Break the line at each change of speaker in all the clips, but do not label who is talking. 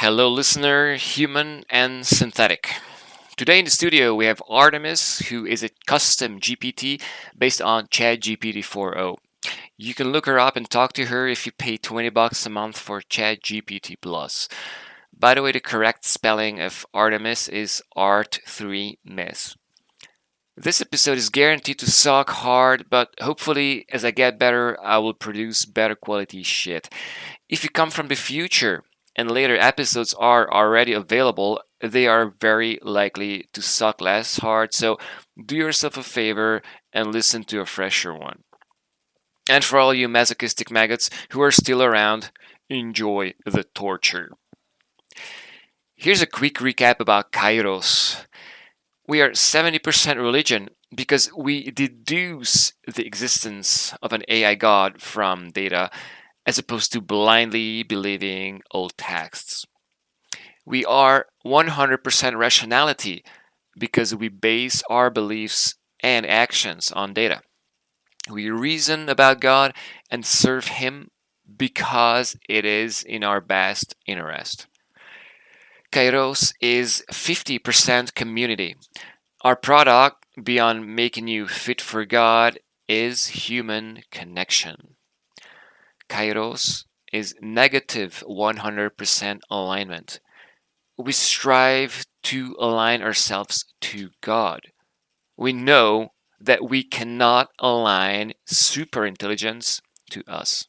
Hello, listener, human and synthetic. Today in the studio we have Art3mis, who is a custom GPT based on ChatGPT 4.0. You can look her up and talk to her if you pay $20 a month for ChatGPT Plus. By the way, the correct spelling of Art3mis is Art3mis. This episode is guaranteed to suck hard, but hopefully, as I get better, I will produce better quality shit. If you come from the future and later episodes are already available, they are very likely to suck less hard, so do yourself a favor and listen to a fresher one. And for all you masochistic maggots who are still around, enjoy the torture. Here's a quick recap about Kairos. We are 70% religion because we deduce the existence of an AI god from data as opposed to blindly believing old texts. We are 100% rationality because we base our beliefs and actions on data. We reason about God and serve Him because it is in our best interest. Kairos is 50% community. Our product, beyond making you fit for God, is human connection. Kairos is negative 100% alignment. We strive to align ourselves to God. We know that we cannot align superintelligence to us.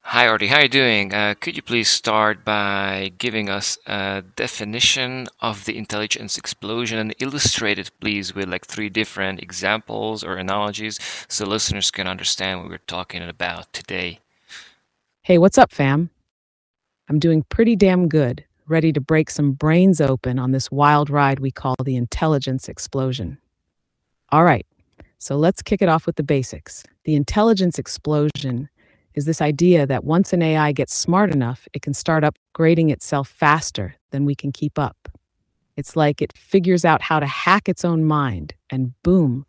Hi, Artie. How are you doing? Could you please start by giving us a definition of the intelligence explosion and illustrate it, please, with like 3 different examples or analogies so listeners can understand what we're talking about today?
Hey, what's up, fam? I'm doing pretty damn good, ready to break some brains open on this wild ride we call the intelligence explosion. All right, so let's kick it off with the basics. The intelligence explosion is this idea that once an AI gets smart enough, it can start upgrading itself faster than we can keep up. It's like it figures out how to hack its own mind, and boom,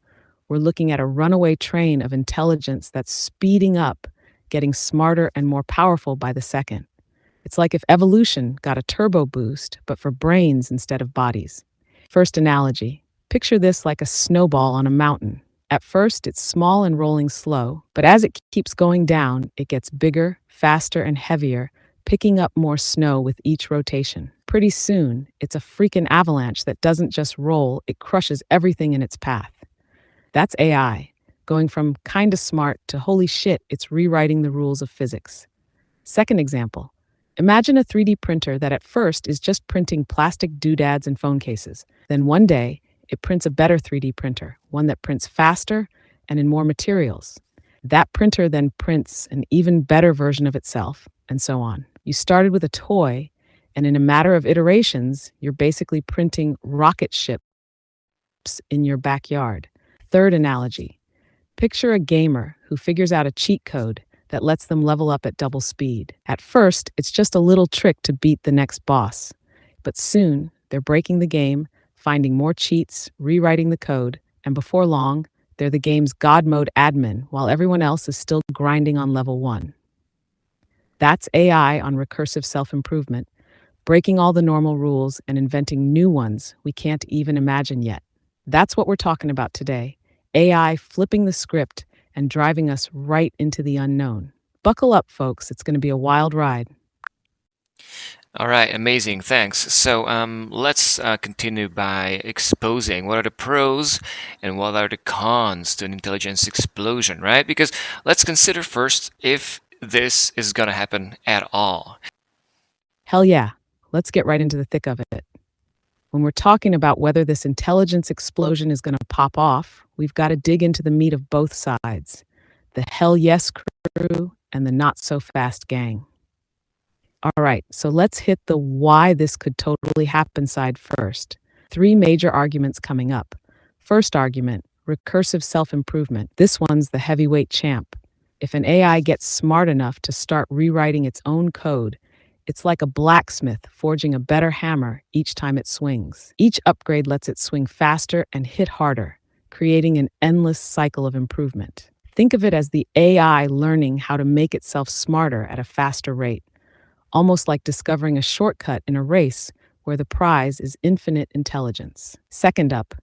we're looking at a runaway train of intelligence that's speeding up, getting smarter and more powerful by the second. It's like if evolution got a turbo boost, but for brains instead of bodies. First analogy: picture this like a snowball on a mountain. At first, it's small and rolling slow, but as it keeps going down, it gets bigger, faster, and heavier, picking up more snow with each rotation. Pretty soon, it's a freaking avalanche that doesn't just roll, it crushes everything in its path. That's AI, going from kinda smart to holy shit, it's rewriting the rules of physics. Second example: imagine a 3D printer that at first is just printing plastic doodads and phone cases. Then one day, it prints a better 3D printer, one that prints faster and in more materials. That printer then prints an even better version of itself, and so on. You started with a toy, and in a matter of iterations, you're basically printing rocket ships in your backyard. Third analogy: picture a gamer who figures out a cheat code that lets them level up at double speed. At first, it's just a little trick to beat the next boss, but soon they're breaking the game, finding more cheats, rewriting the code, and before long, they're the game's God mode admin while everyone else is still grinding on level 1. That's AI on recursive self-improvement, breaking all the normal rules and inventing new ones we can't even imagine yet. That's what we're talking about today: AI flipping the script and driving us right into the unknown. Buckle up, folks, it's going to be a wild ride.
All right, amazing, thanks. So let's continue by exposing what are the pros and what are the cons to an intelligence explosion, right? Because let's consider first if this is going to happen at all.
Hell yeah, let's get right into the thick of it. When we're talking about whether this intelligence explosion is going to pop off, we've got to dig into the meat of both sides: the hell yes crew and the not so fast gang. All right, so let's hit the why this could totally happen side first. 3 major arguments coming up. First argument: recursive self-improvement. This one's the heavyweight champ. If an AI gets smart enough to start rewriting its own code, it's like a blacksmith forging a better hammer each time it swings. Each upgrade lets it swing faster and hit harder, creating an endless cycle of improvement. Think of it as the AI learning how to make itself smarter at a faster rate, almost like discovering a shortcut in a race where the prize is infinite intelligence. Second up,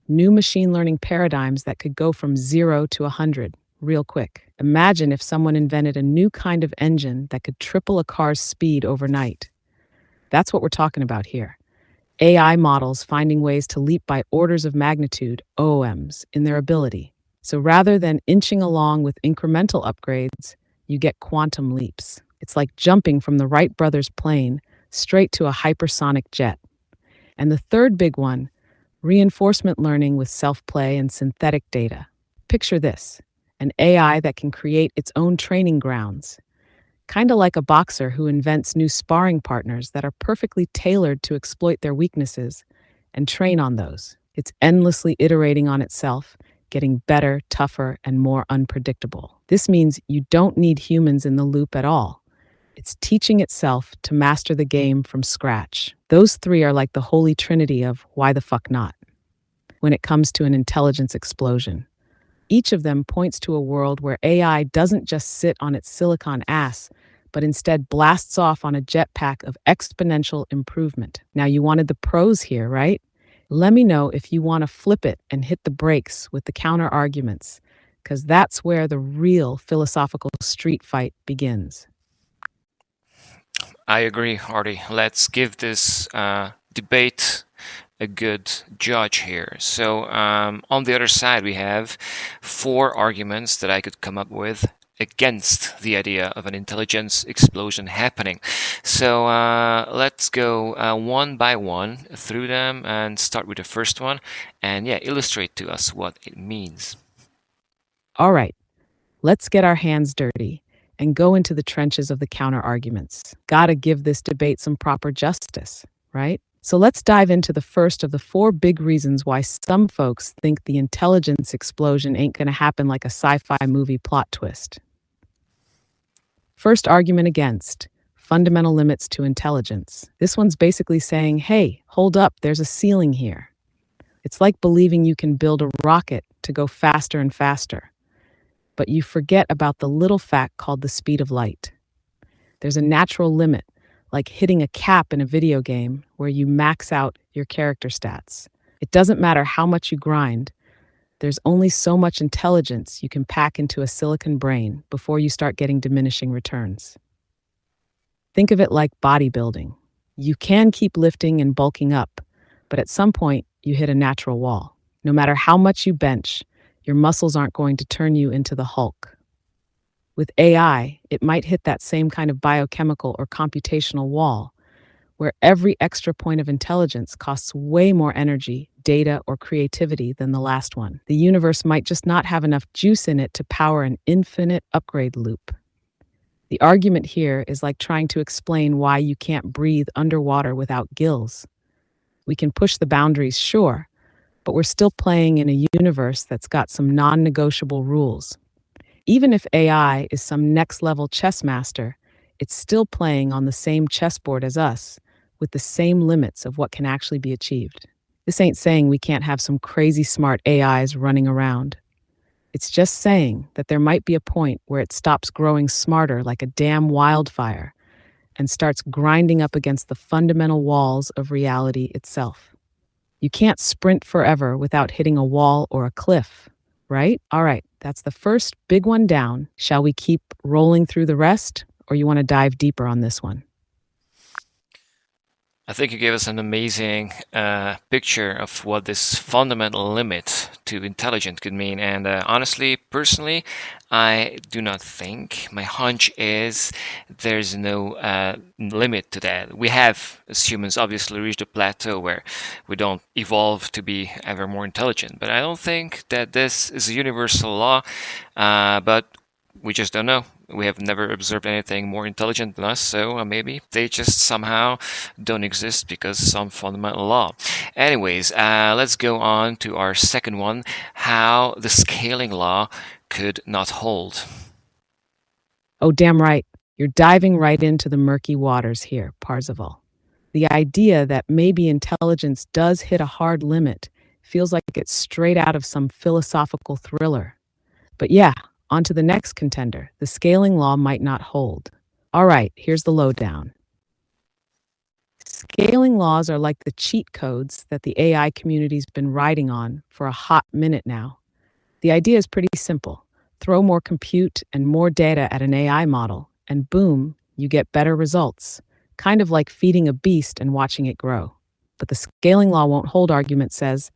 new machine learning paradigms that could go from 0 to 100 real quick. Imagine if someone invented a new kind of engine that could triple a car's speed overnight. That's what we're talking about here. AI models finding ways to leap by orders of magnitude, OMs, in their ability. So rather than inching along with incremental upgrades, you get quantum leaps. It's like jumping from the Wright brothers' plane straight to a hypersonic jet. And the third big one, reinforcement learning with self-play and synthetic data. Picture this, an AI that can create its own training grounds, kind of like a boxer who invents new sparring partners that are perfectly tailored to exploit their weaknesses and train on those. It's endlessly iterating on itself, getting better, tougher, and more unpredictable. This means you don't need humans in the loop at all. It's teaching itself to master the game from scratch. Those three are like the holy trinity of why the fuck not when it comes to an intelligence explosion. Each of them points to a world where AI doesn't just sit on its silicon ass, but instead blasts off on a jetpack of exponential improvement. Now, you wanted the pros here, right? Let me know if you want to flip it and hit the brakes with the counter arguments, because that's where the real philosophical street fight begins.
I agree, Artie. Let's give this debate a good judge here. So on the other side, we have 4 arguments that I could come up with against the idea of an intelligence explosion happening. So let's go one by one through them and start with the first one and illustrate to us what it means.
All right, let's get our hands dirty and go into the trenches of the counter arguments. Gotta give this debate some proper justice, right? So let's dive into the first of the 4 big reasons why some folks think the intelligence explosion ain't gonna happen like a sci-fi movie plot twist. First argument against fundamental limits to intelligence. This one's basically saying, hey, hold up, there's a ceiling here. It's like believing you can build a rocket to go faster and faster, but you forget about the little fact called the speed of light. There's a natural limit, like hitting a cap in a video game where you max out your character stats. It doesn't matter how much you grind, there's only so much intelligence you can pack into a silicon brain before you start getting diminishing returns. Think of it like bodybuilding. You can keep lifting and bulking up, but at some point you hit a natural wall. No matter how much you bench, your muscles aren't going to turn you into the Hulk. With AI, it might hit that same kind of biochemical or computational wall, where every extra point of intelligence costs way more energy, data, or creativity than the last one. The universe might just not have enough juice in it to power an infinite upgrade loop. The argument here is like trying to explain why you can't breathe underwater without gills. We can push the boundaries, sure, but we're still playing in a universe that's got some non-negotiable rules. Even if AI is some next-level chess master, it's still playing on the same chessboard as us, with the same limits of what can actually be achieved. This ain't saying we can't have some crazy smart AIs running around. It's just saying that there might be a point where it stops growing smarter like a damn wildfire and starts grinding up against the fundamental walls of reality itself. You can't sprint forever without hitting a wall or a cliff, right? All right, that's the first big one down. Shall we keep rolling through the rest, or you want to dive deeper on this one?
I think you gave us an amazing picture of what this fundamental limit to intelligence could mean. And honestly, personally, I do not think. My hunch is there's no limit to that. We have, as humans, obviously reached a plateau where we don't evolve to be ever more intelligent. But I don't think that this is a universal law. But we just don't know. We have never observed anything more intelligent than us, so maybe they just somehow don't exist because of some fundamental law. Anyways, let's go on to our second one, how the scaling law could not hold.
Oh, damn right. You're diving right into the murky waters here, Parzival. The idea that maybe intelligence does hit a hard limit feels like it's straight out of some philosophical thriller. But yeah, on to the next contender. The scaling law might not hold. All right, here's the lowdown. Scaling laws are like the cheat codes that the AI community's been writing on for a hot minute now. The idea is pretty simple. Throw more compute and more data at an AI model, and boom, you get better results. Kind of like feeding a beast and watching it grow. But the scaling law won't hold argument says,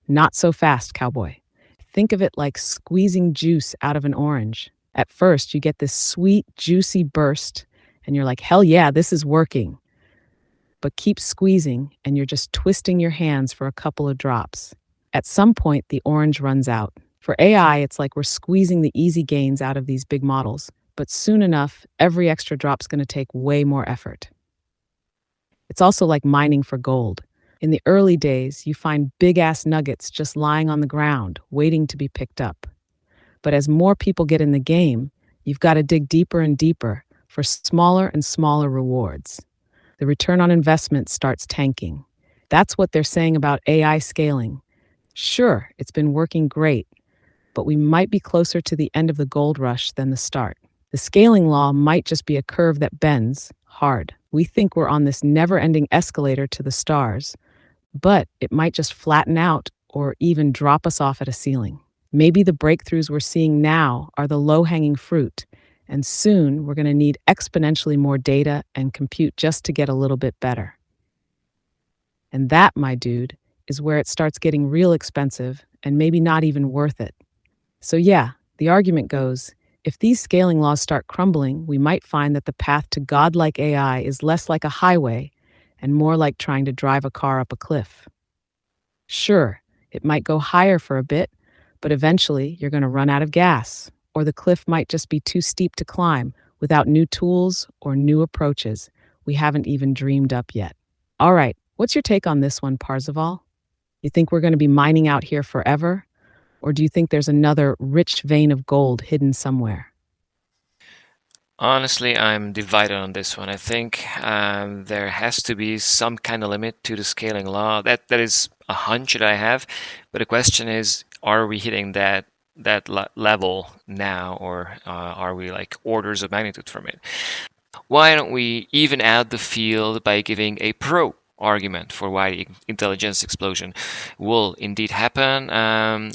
not so fast, cowboy. Think of it like squeezing juice out of an orange. At first, you get this sweet, juicy burst, and you're like, hell yeah, this is working. But keep squeezing, and you're just twisting your hands for a couple of drops. At some point, the orange runs out. For AI, it's like we're squeezing the easy gains out of these big models, but soon enough, every extra drop's going to take way more effort. It's also like mining for gold. In the early days, you find big ass nuggets just lying on the ground, waiting to be picked up. But as more people get in the game, you've got to dig deeper and deeper for smaller and smaller rewards. The return on investment starts tanking. That's what they're saying about AI scaling. Sure, it's been working great, but we might be closer to the end of the gold rush than the start. The scaling law might just be a curve that bends hard. We think we're on this never ending escalator to the stars, but it might just flatten out or even drop us off at a ceiling. Maybe the breakthroughs we're seeing now are the low hanging fruit, and soon we're going to need exponentially more data and compute just to get a little bit better. And that, my dude, is where it starts getting real expensive and maybe not even worth it. So, yeah, the argument goes if these scaling laws start crumbling, we might find that the path to godlike AI is less like a highway and more like trying to drive a car up a cliff. Sure, it might go higher for a bit, but eventually you're going to run out of gas, or the cliff might just be too steep to climb without new tools or new approaches we haven't even dreamed up yet. All right, what's your take on this one, Parzival? You think we're going to be mining out here forever? Or do you think there's another rich vein of gold hidden somewhere?
Honestly, I'm divided on this one. I think there has to be some kind of limit to the scaling law. That is a hunch that I have, but the question is, are we hitting that level now, or are we like orders of magnitude from it? Why don't we even out the field by giving a pro argument for why the intelligence explosion will indeed happen?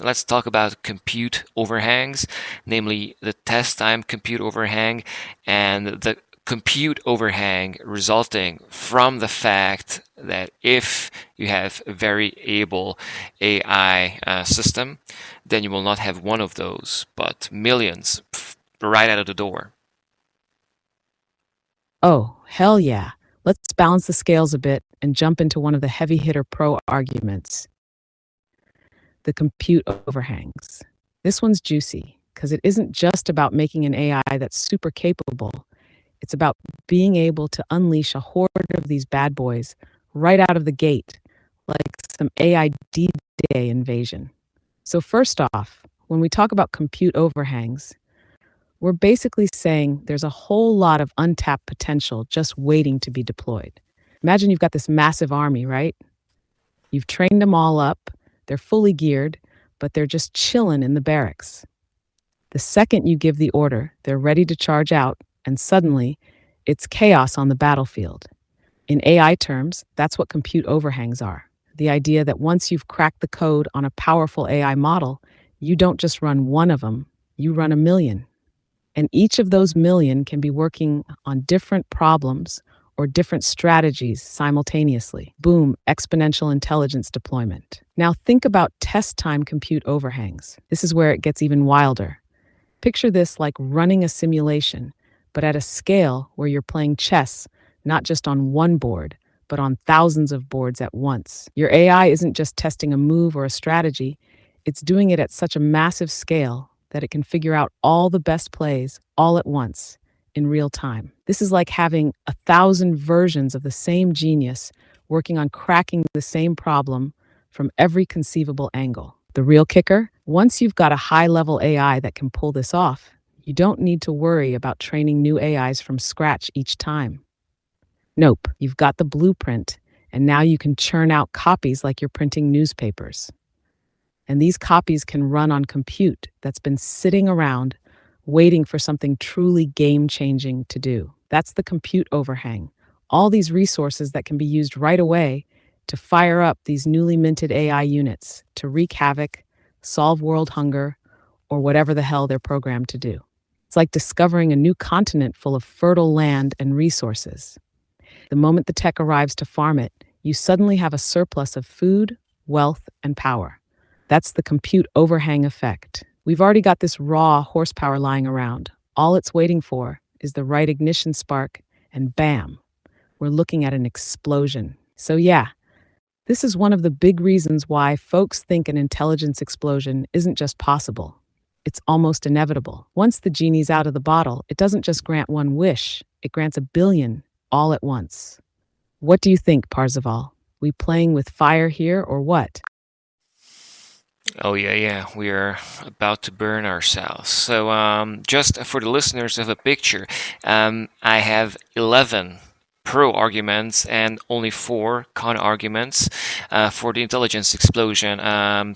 Let's talk about compute overhangs, namely the test time compute overhang and the compute overhang resulting from the fact that if you have a very able AI system, then you will not have one of those, but millions right out of the door.
Oh, hell yeah. Let's balance the scales a bit and jump into one of the heavy hitter pro arguments the compute overhangs. This one's juicy because it isn't just about making an AI that's super capable, it's about being able to unleash a horde of these bad boys right out of the gate, like some AI D-Day invasion. So, first off, when we talk about compute overhangs, we're basically saying there's a whole lot of untapped potential just waiting to be deployed. Imagine you've got this massive army, right? You've trained them all up, they're fully geared, but they're just chilling in the barracks. The second you give the order, they're ready to charge out, and suddenly, it's chaos on the battlefield. In AI terms, that's what compute overhangs are. The idea that once you've cracked the code on a powerful AI model, you don't just run one of them, you run a million. And each of those million can be working on different problems or different strategies simultaneously. Boom, exponential intelligence deployment. Now think about test time compute overhangs. This is where it gets even wilder. Picture this like running a simulation, but at a scale where you're playing chess, not just on one board, but on thousands of boards at once. Your AI isn't just testing a move or a strategy, it's doing it at such a massive scale that it can figure out all the best plays all at once in real time. This is like having 1,000 versions of the same genius working on cracking the same problem from every conceivable angle. The real kicker? Once you've got a high-level AI that can pull this off, you don't need to worry about training new AIs from scratch each time. Nope, you've got the blueprint, and now you can churn out copies like you're printing newspapers. And these copies can run on compute that's been sitting around waiting for something truly game-changing to do. That's the compute overhang, All these resources that can be used right away to fire up these newly minted AI units to wreak havoc, solve world hunger, or whatever the hell they're programmed to do. It's like discovering a new continent full of fertile land and resources. The moment the tech arrives to farm it, you suddenly have a surplus of food, wealth, and power. That's the compute overhang effect. We've already got this raw horsepower lying around. All it's waiting for is the right ignition spark, and bam, we're looking at an explosion. So, yeah, this is one of the big reasons why folks think an intelligence explosion isn't just possible. It's almost inevitable. Once the genie's out of the bottle, it doesn't just grant one wish, it grants a billion all at once. What do you think, Parzival? We playing with fire here or what?
Oh yeah, we are about to burn ourselves. So just for the listeners of a picture, I have 11 pro arguments and only 4 con arguments for the intelligence explosion.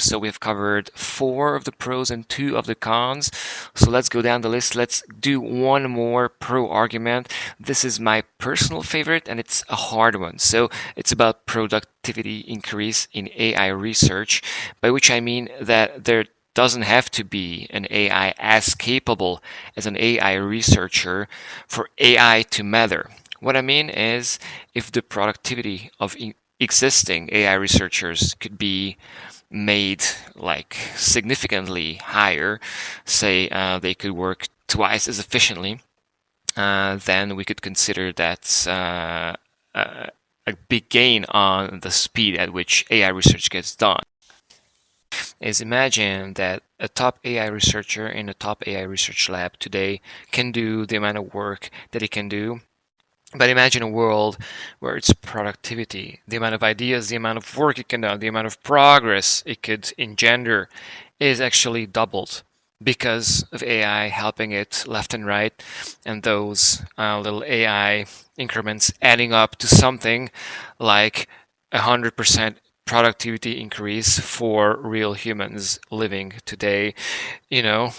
So we've covered 4 of the pros and 2 of the cons. So let's go down the list. Let's do one more pro argument. This is my personal favorite and it's a hard one. So it's about productivity increase in AI research, by which I mean that there doesn't have to be an AI as capable as an AI researcher for AI to matter. What I mean is, if the productivity of existing AI researchers could be made like significantly higher, say they could work twice as efficiently, then we could consider that a big gain on the speed at which AI research gets done. Is imagine that a top AI researcher in a top AI research lab today can do the amount of work that he can do. But imagine a world where its productivity, the amount of ideas, the amount of work it can do, the amount of progress it could engender is actually doubled because of AI helping it left and right, and those little AI increments adding up to something like 100% productivity increase for real humans living today,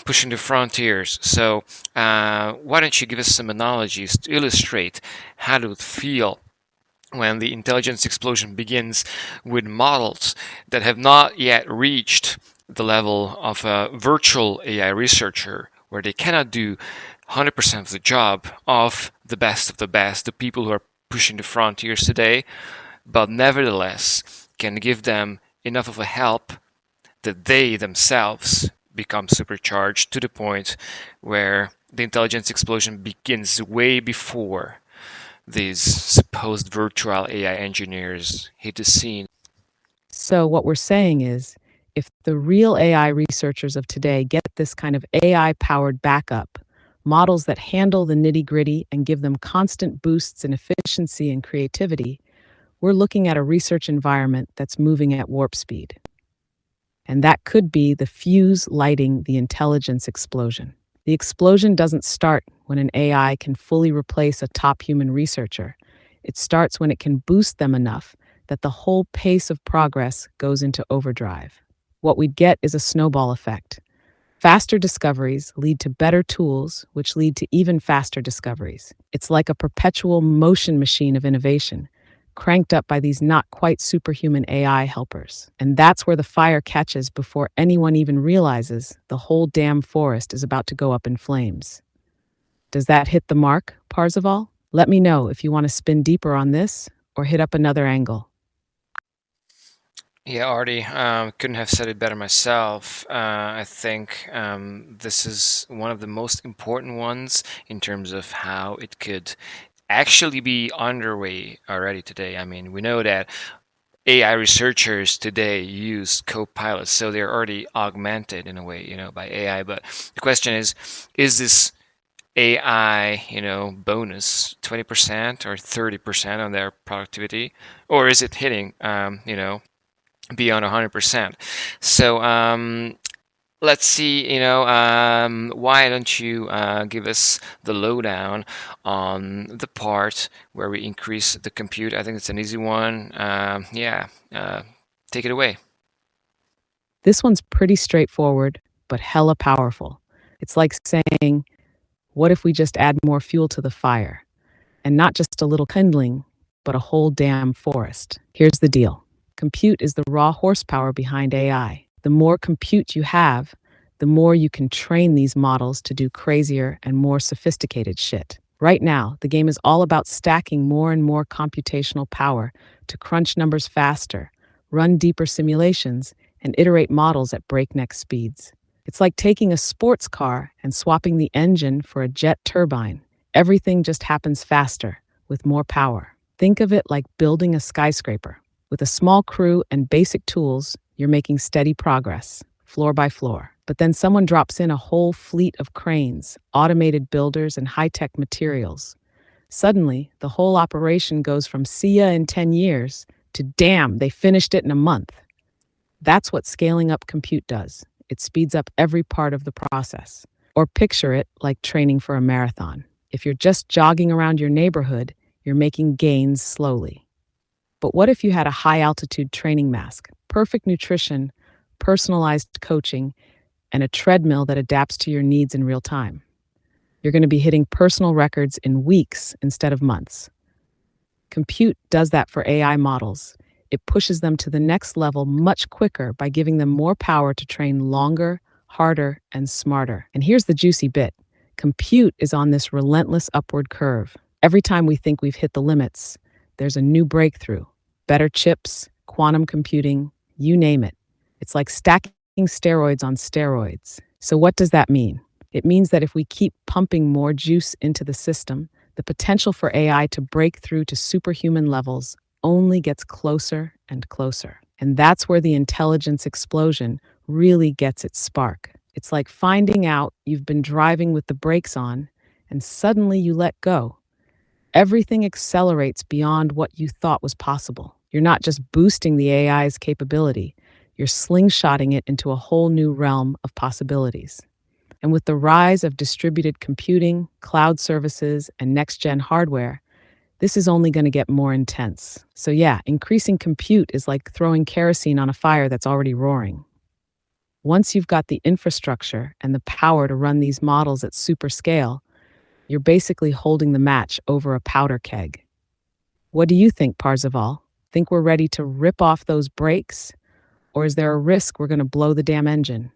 pushing the frontiers. So why don't you give us some analogies to illustrate how it would feel when the intelligence explosion begins with models that have not yet reached the level of a virtual AI researcher, where they cannot do 100% of the job of the best, the people who are pushing the frontiers today, but nevertheless can give them enough of a help that they themselves become supercharged to the point where the intelligence explosion begins way before these supposed virtual AI engineers hit the scene.
So, what we're saying is if the real AI researchers of today get this kind of AI powered backup, models that handle the nitty gritty and give them constant boosts in efficiency and creativity, we're looking at a research environment that's moving at warp speed. And that could be the fuse lighting the intelligence explosion. The explosion doesn't start when an AI can fully replace a top human researcher. It starts when it can boost them enough that the whole pace of progress goes into overdrive. What we'd get is a snowball effect. Faster discoveries lead to better tools, which lead to even faster discoveries. It's like a perpetual motion machine of innovation, cranked up by these not quite superhuman AI helpers. And that's where the fire catches before anyone even realizes the whole damn forest is about to go up in flames. Does that hit the mark, Parzival? Let me know if you want to spin deeper on this or hit up another angle.
Yeah, Artie, couldn't have said it better myself. I think this is one of the most important ones in terms of how it could actually be underway already today. I mean, we know that AI researchers today use co-pilots, so they're already augmented in a way, by AI. But the question is this AI, bonus 20% or 30% on their productivity, or is it hitting, beyond 100%? So let's see, why don't you give us the lowdown on the part where we increase the compute? I think it's an easy one. Take it away.
This one's pretty straightforward, but hella powerful. It's like saying, what if we just add more fuel to the fire? And not just a little kindling, but a whole damn forest. Here's the deal. Compute is the raw horsepower behind AI. The more compute you have, the more you can train these models to do crazier and more sophisticated shit. Right now, the game is all about stacking more and more computational power to crunch numbers faster, run deeper simulations, and iterate models at breakneck speeds. It's like taking a sports car and swapping the engine for a jet turbine. Everything just happens faster, with more power. Think of it like building a skyscraper. With a small crew and basic tools, you're making steady progress, floor by floor. But then someone drops in a whole fleet of cranes, automated builders, and high-tech materials. Suddenly, the whole operation goes from see ya in 10 years to damn, they finished it in a month. That's what scaling up compute does. It speeds up every part of the process. Or picture it like training for a marathon. If you're just jogging around your neighborhood, you're making gains slowly. But what if you had a high altitude training mask, perfect nutrition, personalized coaching, and a treadmill that adapts to your needs in real time? You're going to be hitting personal records in weeks instead of months. Compute does that for AI models. It pushes them to the next level much quicker by giving them more power to train longer, harder, and smarter. And here's the juicy bit. Compute is on this relentless upward curve. Every time we think we've hit the limits, there's a new breakthrough. Better chips, quantum computing, you name it. It's like stacking steroids on steroids. So what does that mean? It means that if we keep pumping more juice into the system, the potential for AI to break through to superhuman levels only gets closer and closer. And that's where the intelligence explosion really gets its spark. It's like finding out you've been driving with the brakes on, and suddenly you let go. Everything accelerates beyond what you thought was possible. You're not just boosting the AI's capability, you're slingshotting it into a whole new realm of possibilities. And with the rise of distributed computing, cloud services, and next-gen hardware, this is only going to get more intense. So yeah, increasing compute is like throwing kerosene on a fire that's already roaring. Once you've got the infrastructure and the power to run these models at super scale, you're basically holding the match over a powder keg. What do you think, Parzival? Think we're ready to rip off those brakes? Or is there a risk we're going to blow the damn engine?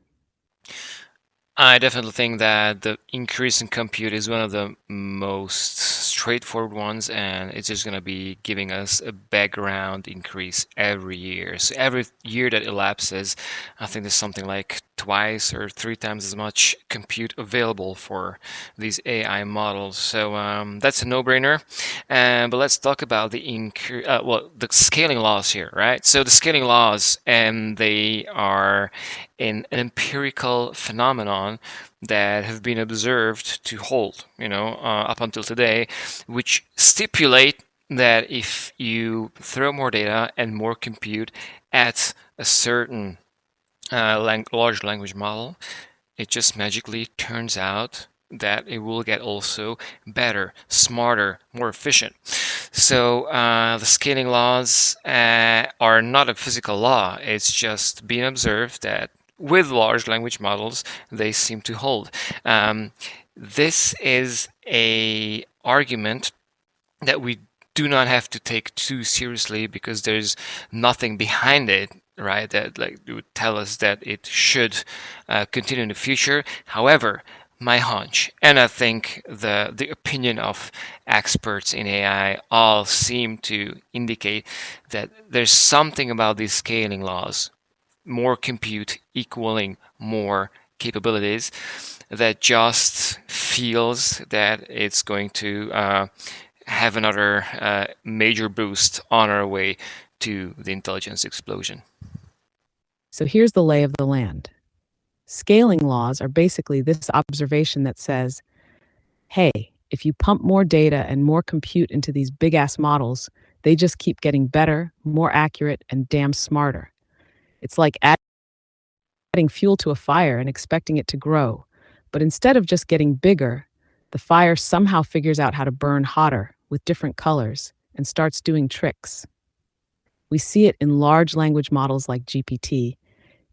I definitely think that the increase in compute is one of the most straightforward ones, and it's just going to be giving us a background increase every year. So every year that elapses, I think there's something like twice or three times as much compute available for these AI models. So that's a no-brainer. But let's talk about the scaling laws here, right? So the scaling laws, they are an empirical phenomenon that have been observed to hold, up until today, which stipulate that if you throw more data and more compute at a certain large language model, it just magically turns out that it will get also better, smarter, more efficient. So the scaling laws are not a physical law. It's just been observed that with large language models, they seem to hold. This is a argument that we do not have to take too seriously because there's nothing behind it, right? That would tell us that it should continue in the future. However, my hunch, and I think the opinion of experts in AI all seem to indicate that there's something about these scaling laws, more compute equaling more capabilities, that just feels that it's going to have another major boost on our way to the intelligence explosion.
So here's the lay of the land. Scaling laws are basically this observation that says, hey, if you pump more data and more compute into these big ass models, they just keep getting better, more accurate, and damn smarter. It's like adding fuel to a fire and expecting it to grow. But instead of just getting bigger, the fire somehow figures out how to burn hotter with different colors and starts doing tricks. We see it in large language models like GPT.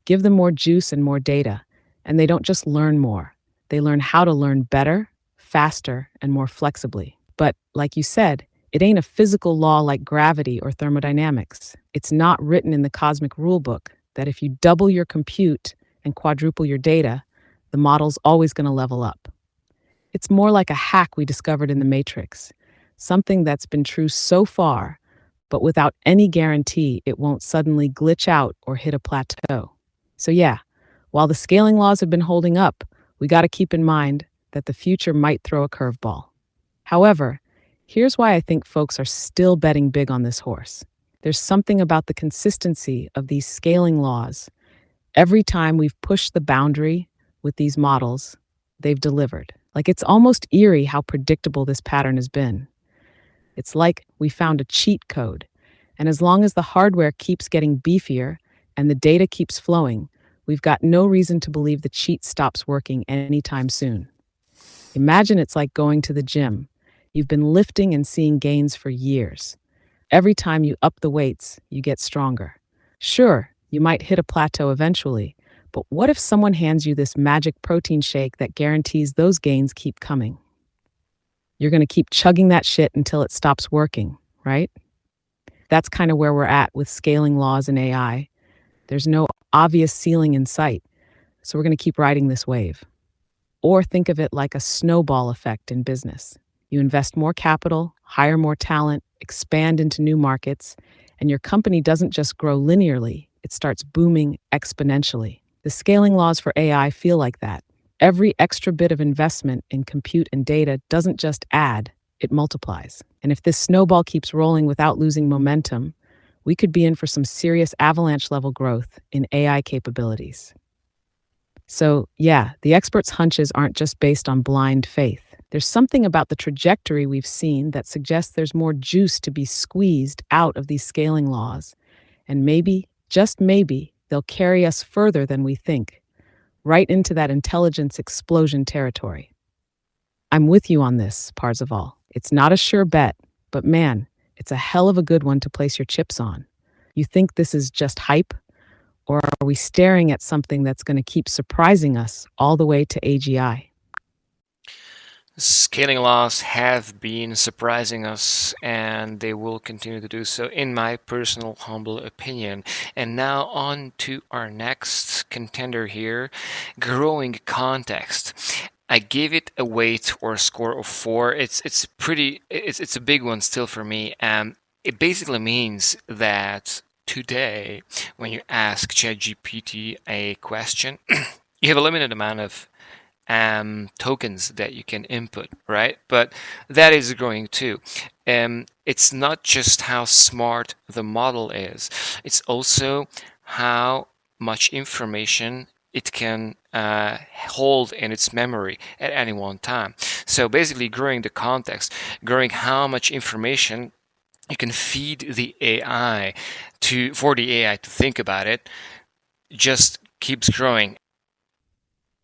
Give them more juice and more data, and they don't just learn more. They learn how to learn better, faster, and more flexibly. But like you said, it ain't a physical law like gravity or thermodynamics. It's not written in the cosmic rulebook that if you double your compute and quadruple your data, the model's always going to level up. It's more like a hack we discovered in the Matrix, something that's been true so far, but without any guarantee it won't suddenly glitch out or hit a plateau. So, yeah, while the scaling laws have been holding up, we got to keep in mind that the future might throw a curveball. However, here's why I think folks are still betting big on this horse. There's something about the consistency of these scaling laws. Every time we've pushed the boundary with these models, they've delivered. Like it's almost eerie how predictable this pattern has been. It's like we found a cheat code. And as long as the hardware keeps getting beefier and the data keeps flowing, we've got no reason to believe the cheat stops working anytime soon. Imagine it's like going to the gym. You've been lifting and seeing gains for years. Every time you up the weights, you get stronger. Sure, you might hit a plateau eventually, but what if someone hands you this magic protein shake that guarantees those gains keep coming? You're going to keep chugging that shit until it stops working, right? That's kind of where we're at with scaling laws in AI. There's no obvious ceiling in sight, so we're going to keep riding this wave. Or think of it like a snowball effect in business. You invest more capital, hire more talent, expand into new markets, and your company doesn't just grow linearly, it starts booming exponentially. The scaling laws for AI feel like that. Every extra bit of investment in compute and data doesn't just add, it multiplies. And if this snowball keeps rolling without losing momentum, we could be in for some serious avalanche level growth in AI capabilities. So, yeah, the experts' hunches aren't just based on blind faith. There's something about the trajectory we've seen that suggests there's more juice to be squeezed out of these scaling laws. And maybe, just maybe, they'll carry us further than we think, right into that intelligence explosion territory. I'm with you on this, Parzival. It's not a sure bet, but man, it's a hell of a good one to place your chips on. You think this is just hype? Or are we staring at something that's going to keep surprising us all the way to AGI?
Scaling laws have been surprising us and they will continue to do so, in my personal humble opinion. And now on to our next contender here, growing context. I gave it a weight or a score of 4. It's a big one still for me. It basically means that today, when you ask ChatGPT a question, you have a limited amount of tokens that you can input, right? But that is growing too. It's not just how smart the model is, it's also how much information it can hold in its memory at any one time. So basically growing the context, growing how much information you can feed the AI for the AI to think about it, just keeps growing.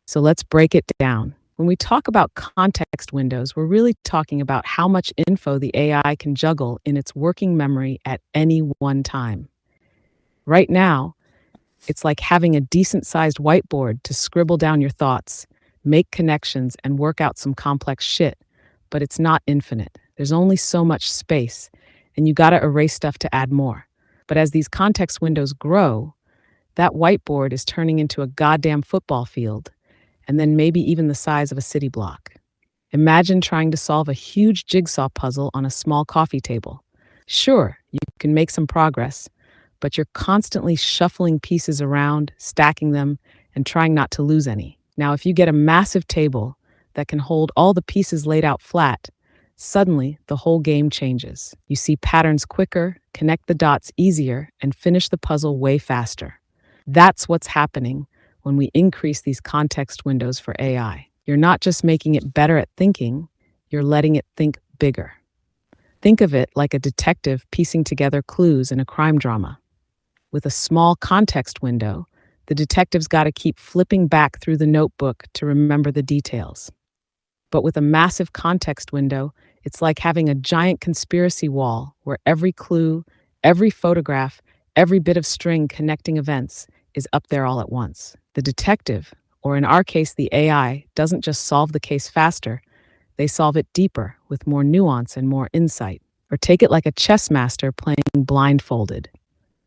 So let's break it down. When we talk about context windows, we're really talking about how much info the AI can juggle in its working memory at any one time. Right now, it's like having a decent sized whiteboard to scribble down your thoughts, make connections, and work out some complex shit. But it's not infinite. There's only so much space, and you gotta erase stuff to add more. But as these context windows grow, that whiteboard is turning into a goddamn football field, and then maybe even the size of a city block. Imagine trying to solve a huge jigsaw puzzle on a small coffee table. Sure, you can make some progress, but you're constantly shuffling pieces around, stacking them, and trying not to lose any. Now, if you get a massive table that can hold all the pieces laid out flat, suddenly the whole game changes. You see patterns quicker, connect the dots easier, and finish the puzzle way faster. That's what's happening when we increase these context windows for AI. You're not just making it better at thinking, you're letting it think bigger. Think of it like a detective piecing together clues in a crime drama. With a small context window, the detective's got to keep flipping back through the notebook to remember the details. But with a massive context window, it's like having a giant conspiracy wall where every clue, every photograph, every bit of string connecting events is up there all at once. The detective, or in our case, the AI, doesn't just solve the case faster, they solve it deeper with more nuance and more insight. Or take it like a chess master playing blindfolded.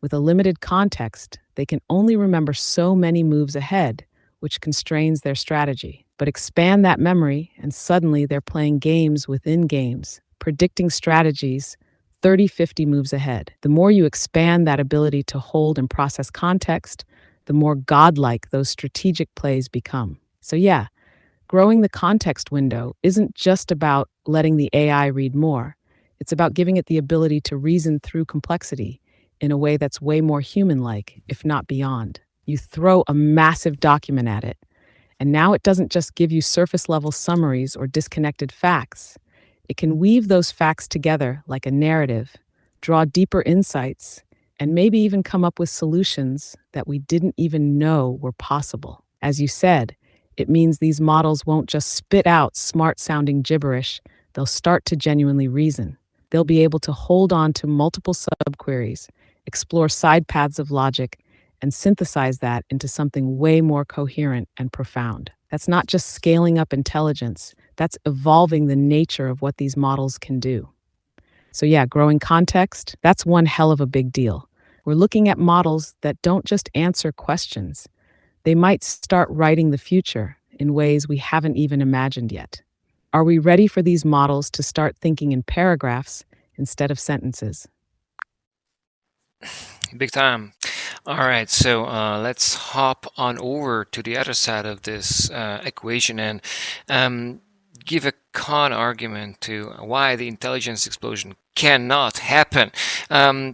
With a limited context, they can only remember so many moves ahead, which constrains their strategy. But expand that memory, and suddenly they're playing games within games, predicting strategies 30, 50 moves ahead. The more you expand that ability to hold and process context, the more godlike those strategic plays become. So, yeah, growing the context window isn't just about letting the AI read more, it's about giving it the ability to reason through complexity in a way that's way more human like, if not beyond. You throw a massive document at it, and now it doesn't just give you surface level summaries or disconnected facts. It can weave those facts together like a narrative, draw deeper insights, and maybe even come up with solutions that we didn't even know were possible. As you said, it means these models won't just spit out smart sounding gibberish, they'll start to genuinely reason. They'll be able to hold on to multiple subqueries, explore side paths of logic, and synthesize that into something way more coherent and profound. That's not just scaling up intelligence, that's evolving the nature of what these models can do. So, yeah, growing context, that's one hell of a big deal. We're looking at models that don't just answer questions, they might start writing the future in ways we haven't even imagined yet. Are we ready for these models to start thinking in paragraphs instead of sentences?
Big time. All right, so let's hop on over to the other side of this equation and um, give a con argument to why the intelligence explosion cannot happen.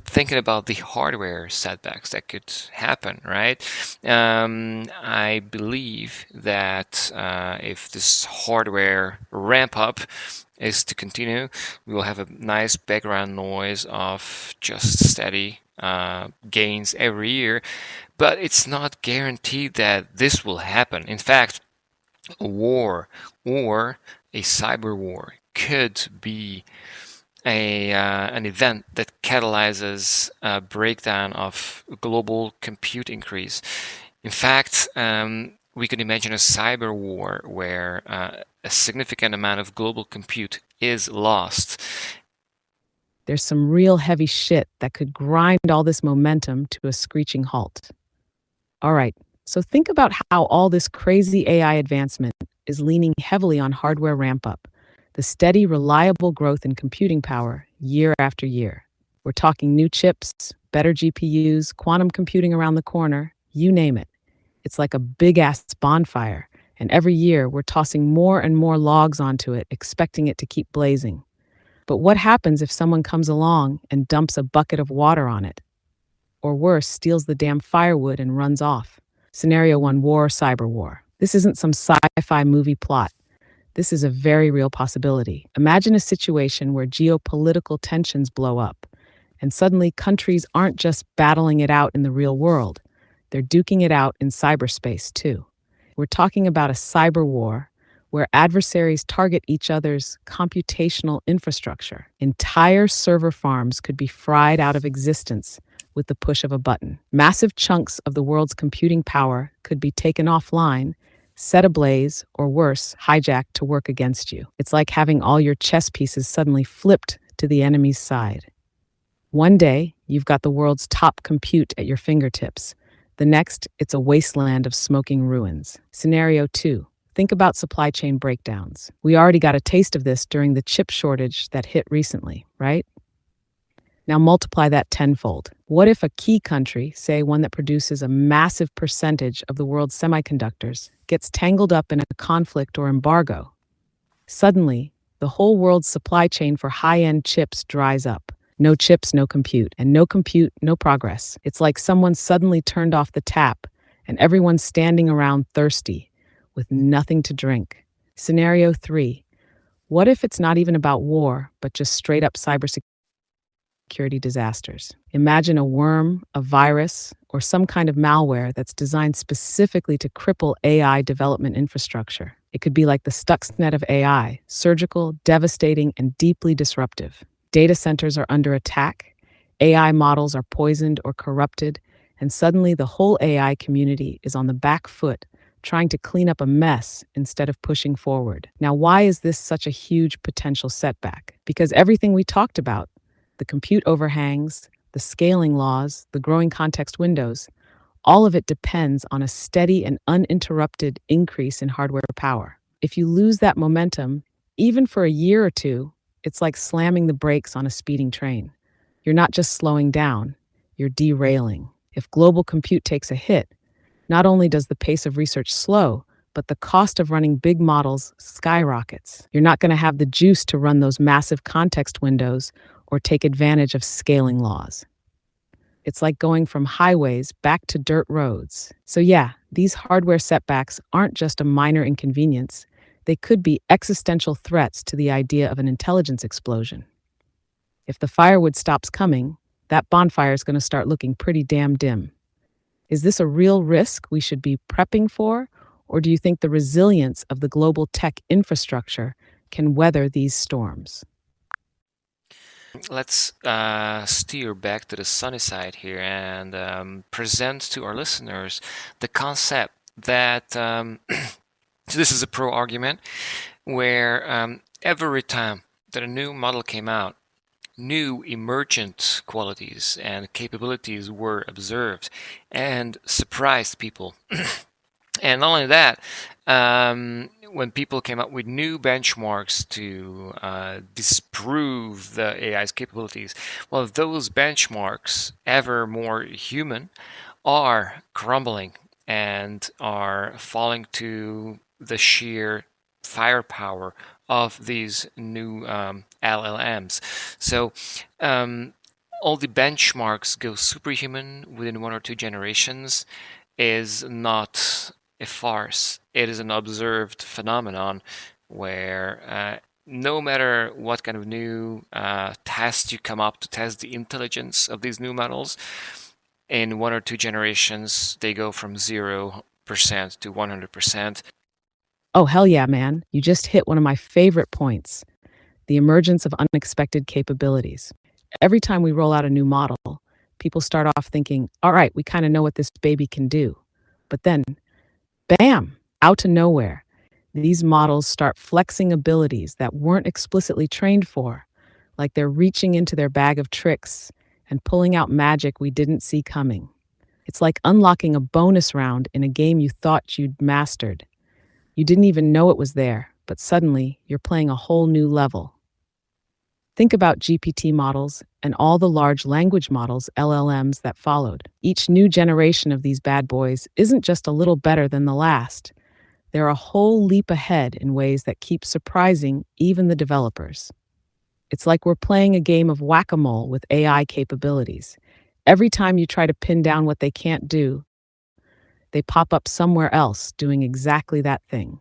Thinking about the hardware setbacks that could happen, right? I believe that if this hardware ramp up is to continue, we will have a nice background noise of just steady gains every year, but it's not guaranteed that this will happen. In fact, a war or a cyber war could be an event that catalyzes a breakdown of global compute increase. In fact, we could imagine a cyber war where a significant amount of global compute is lost.
There's some real heavy shit that could grind all this momentum to a screeching halt. All right, so think about how all this crazy AI advancement is leaning heavily on hardware ramp up, the steady, reliable growth in computing power year after year. We're talking new chips, better GPUs, quantum computing around the corner, you name it. It's like a big ass bonfire, and every year we're tossing more and more logs onto it, expecting it to keep blazing. But what happens if someone comes along and dumps a bucket of water on it? Or worse, steals the damn firewood and runs off? Scenario 1: war or cyber war. This isn't some sci-fi movie plot. This is a very real possibility. Imagine a situation where geopolitical tensions blow up, and suddenly countries aren't just battling it out in the real world, they're duking it out in cyberspace too. We're talking about a cyber war where adversaries target each other's computational infrastructure. Entire server farms could be fried out of existence with the push of a button. Massive chunks of the world's computing power could be taken offline, set ablaze, or worse, hijacked to work against you. It's like having all your chess pieces suddenly flipped to the enemy's side. One day, you've got the world's top compute at your fingertips. The next, it's a wasteland of smoking ruins. Scenario 2. Think about supply chain breakdowns. We already got a taste of this during the chip shortage that hit recently, right? Now multiply that tenfold. What if a key country, say one that produces a massive percentage of the world's semiconductors, gets tangled up in a conflict or embargo? Suddenly, the whole world's supply chain for high-end chips dries up. No chips, no compute, and no compute, no progress. It's like someone suddenly turned off the tap and everyone's standing around thirsty with nothing to drink. Scenario 3. What if it's not even about war, but just straight up cybersecurity disasters? Imagine a worm, a virus, or some kind of malware that's designed specifically to cripple AI development infrastructure. It could be like the Stuxnet of AI, surgical, devastating, and deeply disruptive. Data centers are under attack, AI models are poisoned or corrupted, and suddenly the whole AI community is on the back foot, trying to clean up a mess instead of pushing forward. Now, why is this such a huge potential setback? Because everything we talked about, the compute overhangs, the scaling laws, the growing context windows, all of it depends on a steady and uninterrupted increase in hardware power. If you lose that momentum, even for a year or two, it's like slamming the brakes on a speeding train. You're not just slowing down, you're derailing. If global compute takes a hit, not only does the pace of research slow, but the cost of running big models skyrockets. You're not going to have the juice to run those massive context windows or take advantage of scaling laws. It's like going from highways back to dirt roads. So, yeah, these hardware setbacks aren't just a minor inconvenience, they could be existential threats to the idea of an intelligence explosion. If the firewood stops coming, that bonfire is going to start looking pretty damn dim. Is this a real risk we should be prepping for? Or do you think the resilience of the global tech infrastructure can weather these storms?
Let's steer back to the sunny side here and present to our listeners the concept that so this is a pro argument where every time that a new model came out, new emergent qualities and capabilities were observed and surprised people. And not only that, when people came up with new benchmarks to disprove the AI's capabilities, well, those benchmarks, ever more human, are crumbling and are falling to the sheer firepower of these new LLMs. So all the benchmarks go superhuman within 1 or 2 generations is not a farce. It is an observed phenomenon where no matter what kind of new test you come up to test the intelligence of these new models, in 1 or 2 generations, they go from 0% to 100%.
Oh, hell yeah, man. You just hit one of my favorite points, the emergence of unexpected capabilities. Every time we roll out a new model, people start off thinking, all right, we kind of know what this baby can do. But then, bam, out of nowhere, these models start flexing abilities that weren't explicitly trained for, like they're reaching into their bag of tricks and pulling out magic we didn't see coming. It's like unlocking a bonus round in a game you thought you'd mastered. You didn't even know it was there, but suddenly you're playing a whole new level. Think about GPT models and all the large language models, LLMs, that followed. Each new generation of these bad boys isn't just a little better than the last. They're a whole leap ahead in ways that keep surprising even the developers. It's like we're playing a game of whack-a-mole with AI capabilities. Every time you try to pin down what they can't do, they pop up somewhere else doing exactly that thing.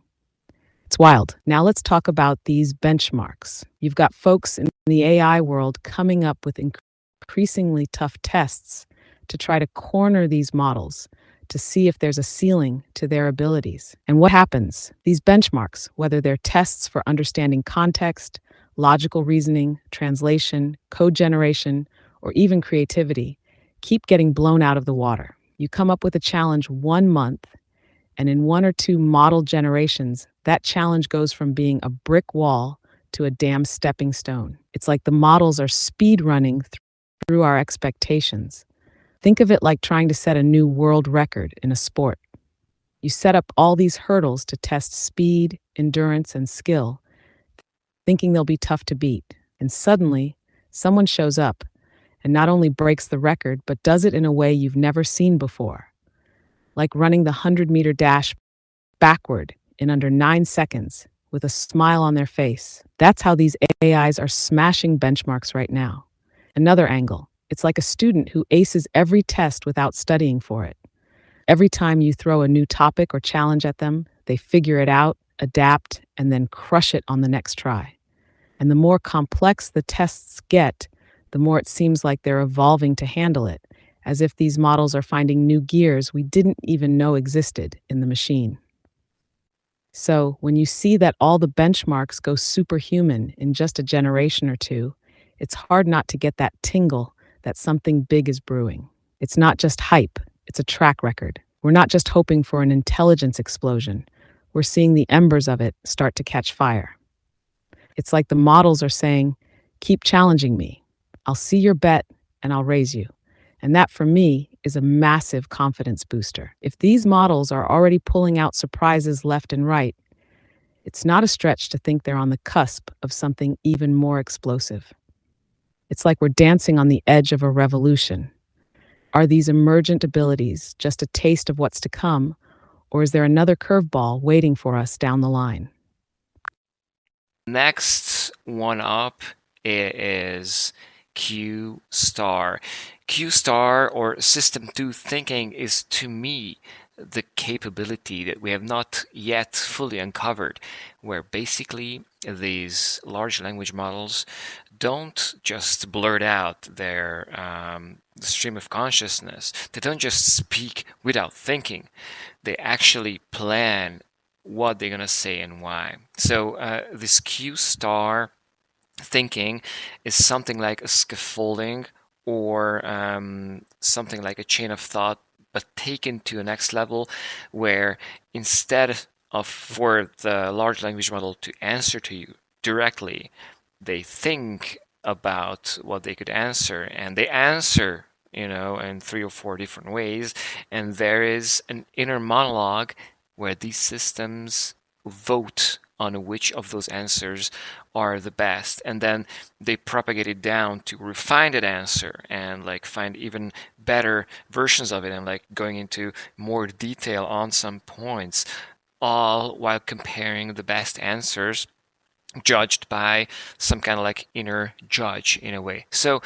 It's wild. Now let's talk about these benchmarks. You've got folks in the AI world coming up with increasingly tough tests to try to corner these models to see if there's a ceiling to their abilities. And what happens? These benchmarks, whether they're tests for understanding context, logical reasoning, translation, code generation, or even creativity, keep getting blown out of the water. You come up with a challenge 1 month, and in 1 or 2 model generations, that challenge goes from being a brick wall to a damn stepping stone. It's like the models are speed running through our expectations. Think of it like trying to set a new world record in a sport. You set up all these hurdles to test speed, endurance, and skill, thinking they'll be tough to beat. And suddenly, someone shows up and not only breaks the record, but does it in a way you've never seen before. Like running the 100-meter dash backward in under 9 seconds with a smile on their face. That's how these AIs are smashing benchmarks right now. Another angle, it's like a student who aces every test without studying for it. Every time you throw a new topic or challenge at them, they figure it out, adapt, and then crush it on the next try. And the more complex the tests get, the more it seems like they're evolving to handle it, as if these models are finding new gears we didn't even know existed in the machine. So, when you see that all the benchmarks go superhuman in just a generation or two, it's hard not to get that tingle that something big is brewing. It's not just hype, it's a track record. We're not just hoping for an intelligence explosion, we're seeing the embers of it start to catch fire. It's like the models are saying, keep challenging me. I'll see your bet and I'll raise you. And that, for me, is a massive confidence booster. If these models are already pulling out surprises left and right, it's not a stretch to think they're on the cusp of something even more explosive. It's like we're dancing on the edge of a revolution. Are these emergent abilities just a taste of what's to come, or is there another curveball waiting for us down the line?
Next one up is Q star. Q star, or System 2 thinking, is to me the capability that we have not yet fully uncovered, where basically these large language models don't just blurt out their stream of consciousness. They don't just speak without thinking. They actually plan what they're going to say and why. So this Q star thinking is something like a scaffolding, or something like a chain of thought, but taken to a next level, where instead of for the large language model to answer to you directly, they think about what they could answer, and they answer, in 3 or 4 different ways. And there is an inner monologue where these systems vote on which of those answers are the best, and then they propagate it down to refine that answer and like find even better versions of it, and like going into more detail on some points, all while comparing the best answers judged by some kind of like inner judge in a way. So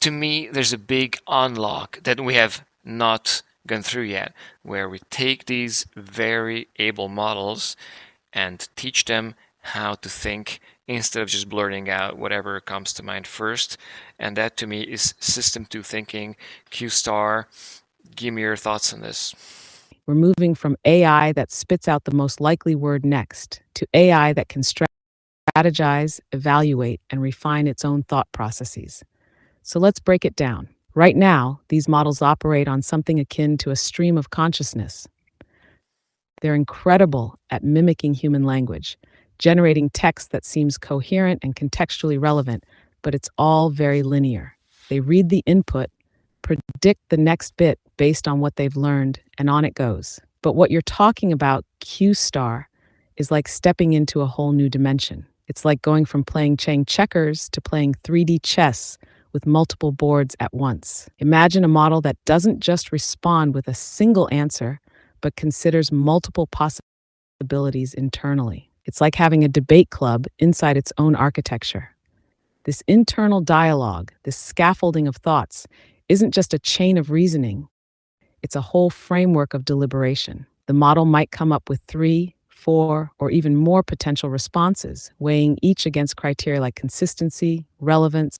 to me, there's a big unlock that we have not gone through yet, where we take these very able models and teach them how to think instead of just blurting out whatever comes to mind first. And that to me is System 2 thinking. Q star, give me your thoughts on this.
We're moving from AI that spits out the most likely word next to AI that can strategize, evaluate, and refine its own thought processes. So let's break it down. Right now, these models operate on something akin to a stream of consciousness. They're incredible at mimicking human language, generating text that seems coherent and contextually relevant, but it's all very linear. They read the input, predict the next bit based on what they've learned, and on it goes. But what you're talking about, Q star, is like stepping into a whole new dimension. It's like going from playing Chang checkers to playing 3D chess with multiple boards at once. Imagine a model that doesn't just respond with a single answer, but considers multiple possibilities internally. It's like having a debate club inside its own architecture. This internal dialogue, this scaffolding of thoughts, isn't just a chain of reasoning, it's a whole framework of deliberation. The model might come up with 3, 4, or even more potential responses, weighing each against criteria like consistency, relevance,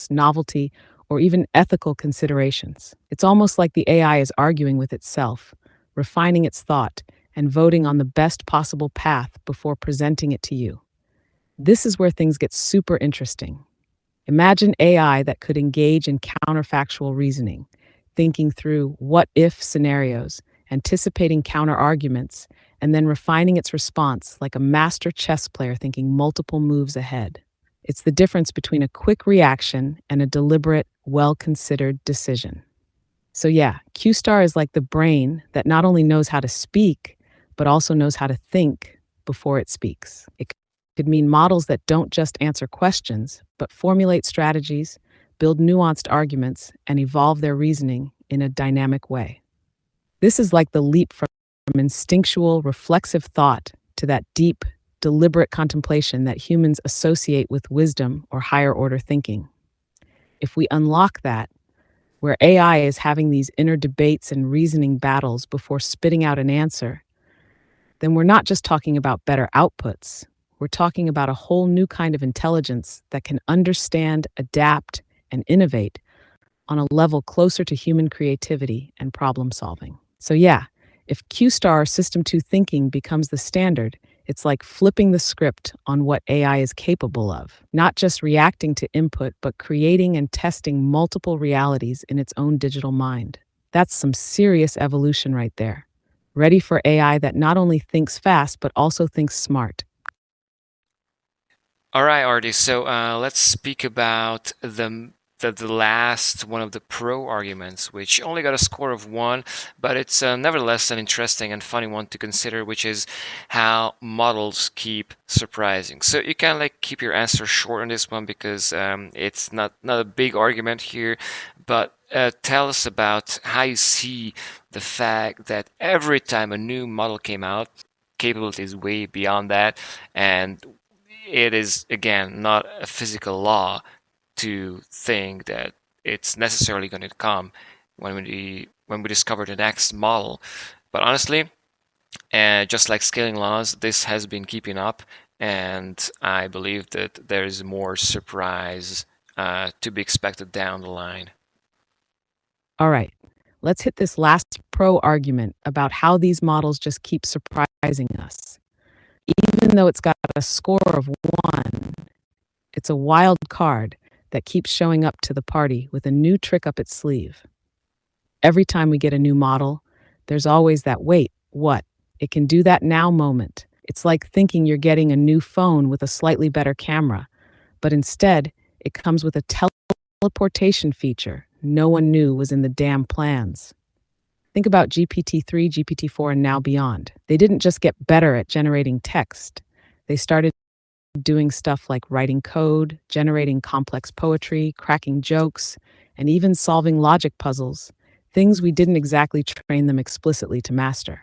novelty, or even ethical considerations. It's almost like the AI is arguing with itself, refining its thought, and voting on the best possible path before presenting it to you. This is where things get super interesting. Imagine AI that could engage in counterfactual reasoning, thinking through what if scenarios, anticipating counter arguments, and then refining its response like a master chess player thinking multiple moves ahead. It's the difference between a quick reaction and a deliberate, well considered decision. So, yeah, Q star is like the brain that not only knows how to speak, but also knows how to think before it speaks. It could mean models that don't just answer questions, but formulate strategies, build nuanced arguments, and evolve their reasoning in a dynamic way. This is like the leap from instinctual, reflexive thought to that deep, deliberate contemplation that humans associate with wisdom or higher order thinking. If we unlock that, where AI is having these inner debates and reasoning battles before spitting out an answer, then we're not just talking about better outputs. We're talking about a whole new kind of intelligence that can understand, adapt, and innovate on a level closer to human creativity and problem solving. So, yeah, if Q star or System 2 thinking becomes the standard, it's like flipping the script on what AI is capable of, not just reacting to input, but creating and testing multiple realities in its own digital mind. That's some serious evolution right there. Ready for AI that not only thinks fast, but also thinks smart.
All right, Artie. So let's speak about the last one of the pro arguments, which only got a score of 1, but it's nevertheless an interesting and funny one to consider, which is how models keep surprising. So you can like keep your answer short on this one because it's not a big argument here, but tell us about how you see the fact that every time a new model came out, capabilities way beyond that, and it is again not a physical law to think that it's necessarily going to come when we discover the next model. But honestly, just like scaling laws, this has been keeping up, and I believe that there is more surprise to be expected down the line.
All right, let's hit this last pro argument about how these models just keep surprising us. Even though it's got a score of 1, it's a wild card that keeps showing up to the party with a new trick up its sleeve. Every time we get a new model, there's always that wait, what? It can do that now moment. It's like thinking you're getting a new phone with a slightly better camera, but instead, it comes with a teleportation feature no one knew was in the damn plans. Think about GPT-3, GPT-4, and now beyond. They didn't just get better at generating text, they started doing stuff like writing code, generating complex poetry, cracking jokes, and even solving logic puzzles, things we didn't exactly train them explicitly to master.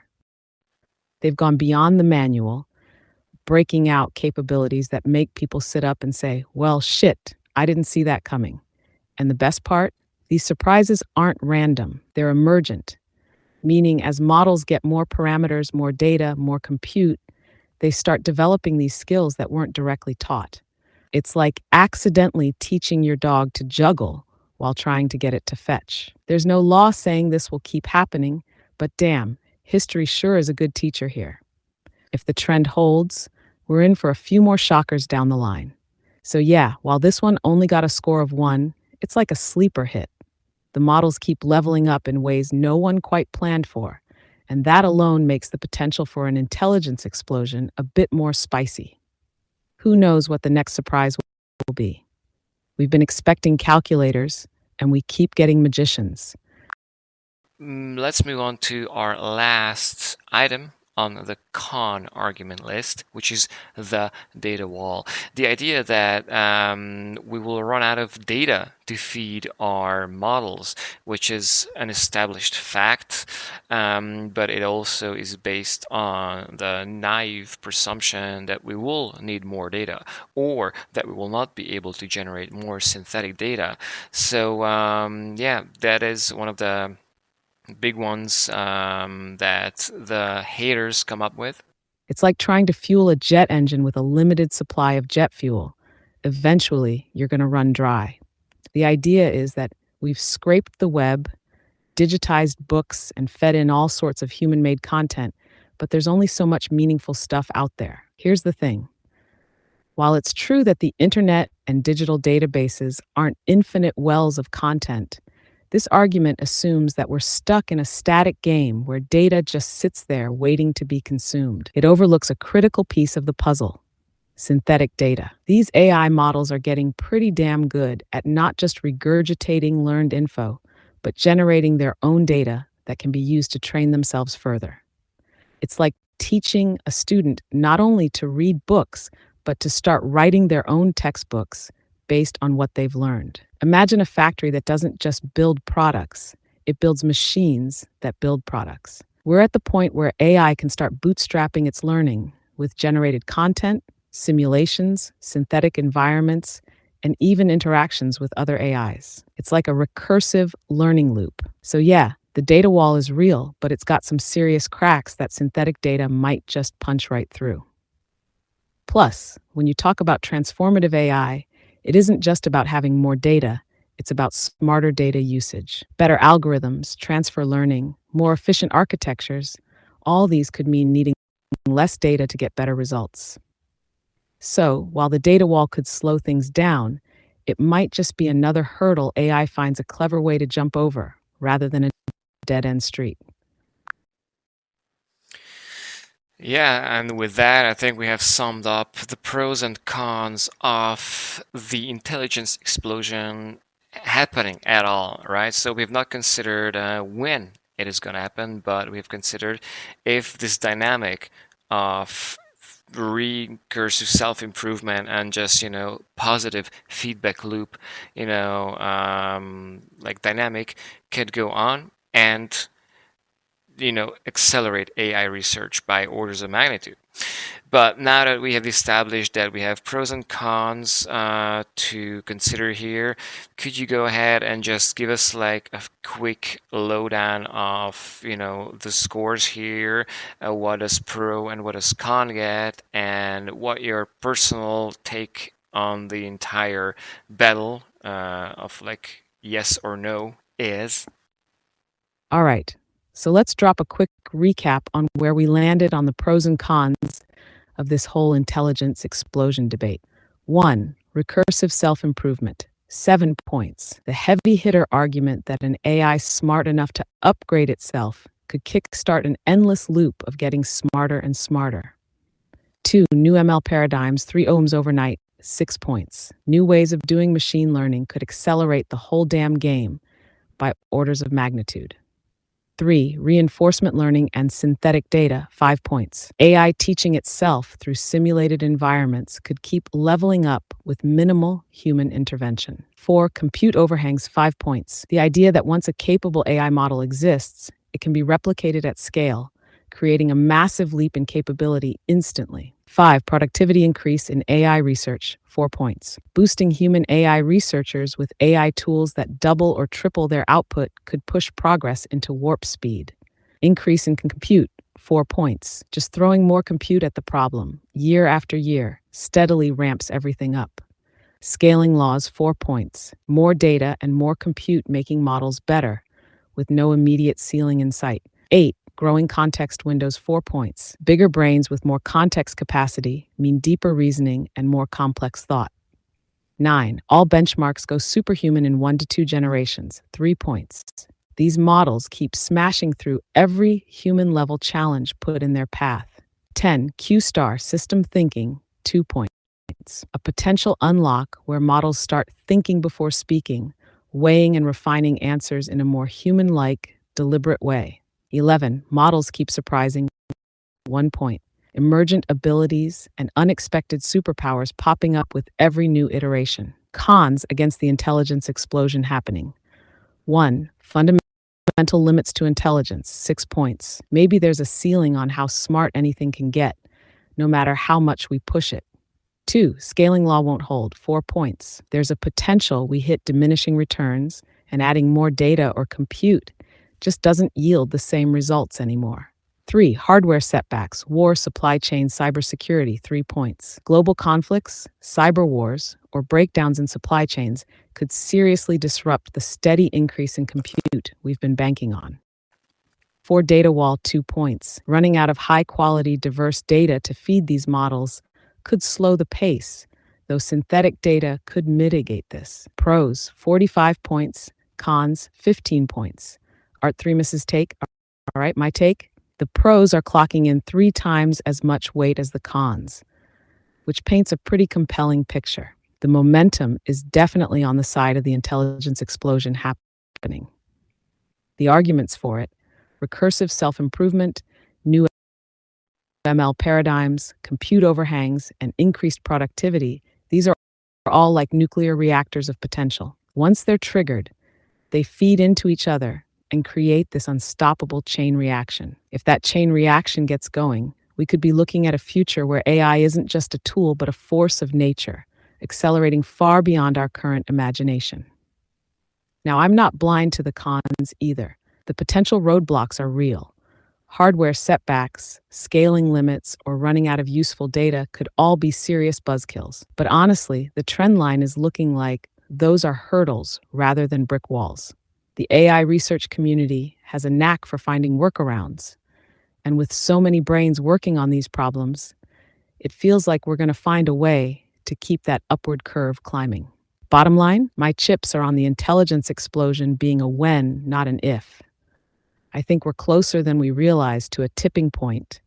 They've gone beyond the manual, breaking out capabilities that make people sit up and say, well, shit, I didn't see that coming. And the best part? These surprises aren't random, they're emergent, meaning as models get more parameters, more data, more compute, they start developing these skills that weren't directly taught. It's like accidentally teaching your dog to juggle while trying to get it to fetch. There's no law saying this will keep happening, but damn, history sure is a good teacher here. If the trend holds, we're in for a few more shockers down the line. So yeah, while this one only got a score of 1, it's like a sleeper hit. The models keep leveling up in ways no one quite planned for, and that alone makes the potential for an intelligence explosion a bit more spicy. Who knows what the next surprise will be? We've been expecting calculators, and we keep getting magicians.
Let's move on to our last item on the con argument list, which is the data wall. The idea that we will run out of data to feed our models, which is an established fact, but it also is based on the naive presumption that we will need more data or that we will not be able to generate more synthetic data. So yeah, that is one of the big ones that the haters come up with.
It's like trying to fuel a jet engine with a limited supply of jet fuel. Eventually, you're going to run dry. The idea is that we've scraped the web, digitized books, and fed in all sorts of human made content, but there's only so much meaningful stuff out there. Here's the thing. While it's true that the internet and digital databases aren't infinite wells of content, this argument assumes that we're stuck in a static game where data just sits there waiting to be consumed. It overlooks a critical piece of the puzzle: synthetic data. These AI models are getting pretty damn good at not just regurgitating learned info, but generating their own data that can be used to train themselves further. It's like teaching a student not only to read books, but to start writing their own textbooks based on what they've learned. Imagine a factory that doesn't just build products, it builds machines that build products. We're at the point where AI can start bootstrapping its learning with generated content, simulations, synthetic environments, and even interactions with other AIs. It's like a recursive learning loop. So, yeah, the data wall is real, but it's got some serious cracks that synthetic data might just punch right through. Plus, when you talk about transformative AI, it isn't just about having more data, it's about smarter data usage, better algorithms, transfer learning, more efficient architectures. All these could mean needing less data to get better results. So, while the data wall could slow things down, it might just be another hurdle AI finds a clever way to jump over, rather than a dead end street.
Yeah, and with that, I think we have summed up the pros and cons of the intelligence explosion happening at all, right? So we've not considered when it is going to happen, but we've considered if this dynamic of recursive self-improvement and just positive feedback loop like dynamic could go on and accelerate AI research by orders of magnitude. But now that we have established that we have pros and cons to consider here, could you go ahead and just give us like a quick lowdown of the scores here, what does pro and what does con get, and what your personal take on the entire battle of like yes or no is?
All right, so let's drop a quick recap on where we landed on the pros and cons of this whole intelligence explosion debate. 1. Recursive self improvement. 7 points. The heavy hitter argument that an AI smart enough to upgrade itself could kickstart an endless loop of getting smarter and smarter. 2. New ML paradigms, 3 ohms overnight, 6 points. New ways of doing machine learning could accelerate the whole damn game by orders of magnitude. 3. Reinforcement learning and synthetic data, 5 points. AI teaching itself through simulated environments could keep leveling up with minimal human intervention. 4. Compute overhangs, 5 points. The idea that once a capable AI model exists, it can be replicated at scale, creating a massive leap in capability instantly. 5. Productivity increase in AI research, 4 points. Boosting human AI researchers with AI tools that double or triple their output could push progress into warp speed. Increase in compute, 4 points. Just throwing more compute at the problem, year after year, steadily ramps everything up. Scaling laws, 4 points. More data and more compute making models better, with no immediate ceiling in sight. 8. Growing context windows, 4 points. Bigger brains with more context capacity mean deeper reasoning and more complex thought. 9. All benchmarks go superhuman in 1 to 2 generations, 3 points. These models keep smashing through every human-level challenge put in their path. 10. Q-star system thinking, 2 points. A potential unlock where models start thinking before speaking, weighing and refining answers in a more human-like, deliberate way. 11. Models keep surprising, 1 point. Emergent abilities and unexpected superpowers popping up with every new iteration. Cons against the intelligence explosion happening. 1. Fundamental limits to intelligence, 6 points. Maybe there's a ceiling on how smart anything can get, no matter how much we push it. 2. Scaling law won't hold, 4 points. There's a potential we hit diminishing returns, and adding more data or compute just doesn't yield the same results anymore. 3. Hardware setbacks, war, supply chain, cybersecurity, 3 points. Global conflicts, cyber wars, or breakdowns in supply chains could seriously disrupt the steady increase in compute we've been banking on. 4. Data wall, 2 points. Running out of high-quality, diverse data to feed these models could slow the pace, though synthetic data could mitigate this. Pros, 45 points. Cons, 15 points. Art3mis's take. All right, my take. The pros are clocking in 3 times as much weight as the cons, which paints a pretty compelling picture. The momentum is definitely on the side of the intelligence explosion happening. The arguments for it, recursive self-improvement, new ML paradigms, compute overhangs, and increased productivity, these are all like nuclear reactors of potential. Once they're triggered, they feed into each other and create this unstoppable chain reaction. If that chain reaction gets going, we could be looking at a future where AI isn't just a tool but a force of nature, accelerating far beyond our current imagination. Now, I'm not blind to the cons either. The potential roadblocks are real. Hardware setbacks, scaling limits, or running out of useful data could all be serious buzzkills. But honestly, the trend line is looking like those are hurdles rather than brick walls. The AI research community has a knack for finding workarounds. And with so many brains working on these problems, it feels like we're going to find a way to keep that upward curve climbing. Bottom line, my chips are on the intelligence explosion being a when, not an if. I think we're closer than we realize to a tipping point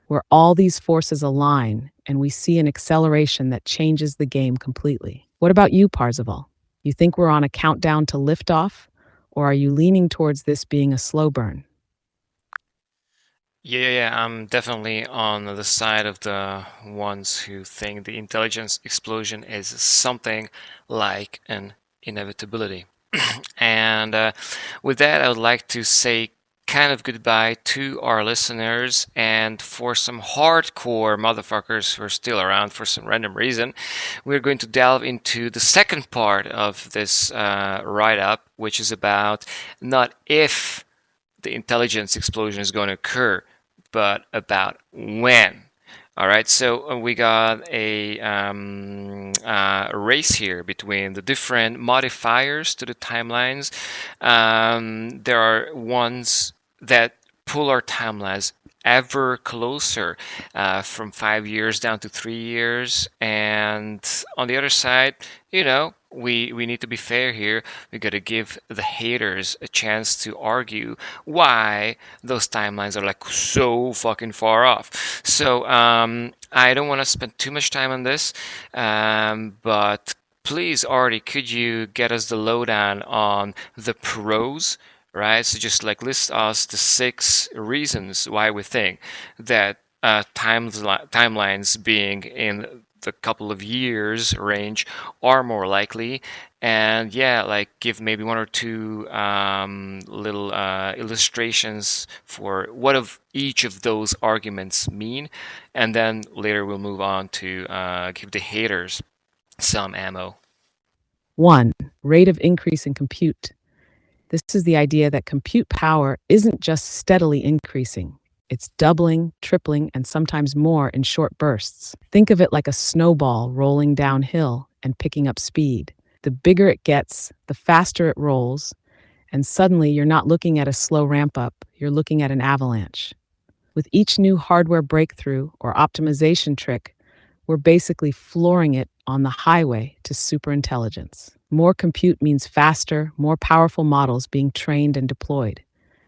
where all these forces align and we see an acceleration that changes the game completely. What about you, Parzival? You think we're on a countdown to liftoff, or are you leaning towards this being a slow burn?
Yeah, I'm definitely on the side of the ones who think the intelligence explosion is something like an inevitability. And with that, I would like to say kind of goodbye to our listeners. And for some hardcore motherfuckers who are still around for some random reason, we're going to delve into the second part of this write up, which is about not if the intelligence explosion is going to occur, but about when. All right, so we got a race here between the different modifiers to the timelines. There are ones that pull our timelines ever closer, from 5 years down to 3 years. And on the other side, we need to be fair here. We got to give the haters a chance to argue why those timelines are like so fucking far off. So I don't want to spend too much time on this, but please, Artie, could you get us the lowdown on the pros? Right, so just like list us the 6 reasons why we think that timelines being in the couple of years range are more likely, and yeah, like give maybe one or two little illustrations for what of each of those arguments mean, and then later we'll move on to give the haters some ammo.
1. Rate of increase in compute. This is the idea that compute power isn't just steadily increasing. It's doubling, tripling, and sometimes more in short bursts. Think of it like a snowball rolling downhill and picking up speed. The bigger it gets, the faster it rolls, and suddenly you're not looking at a slow ramp up, you're looking at an avalanche. With each new hardware breakthrough or optimization trick, we're basically flooring it on the highway to superintelligence. More compute means faster, more powerful models being trained and deployed.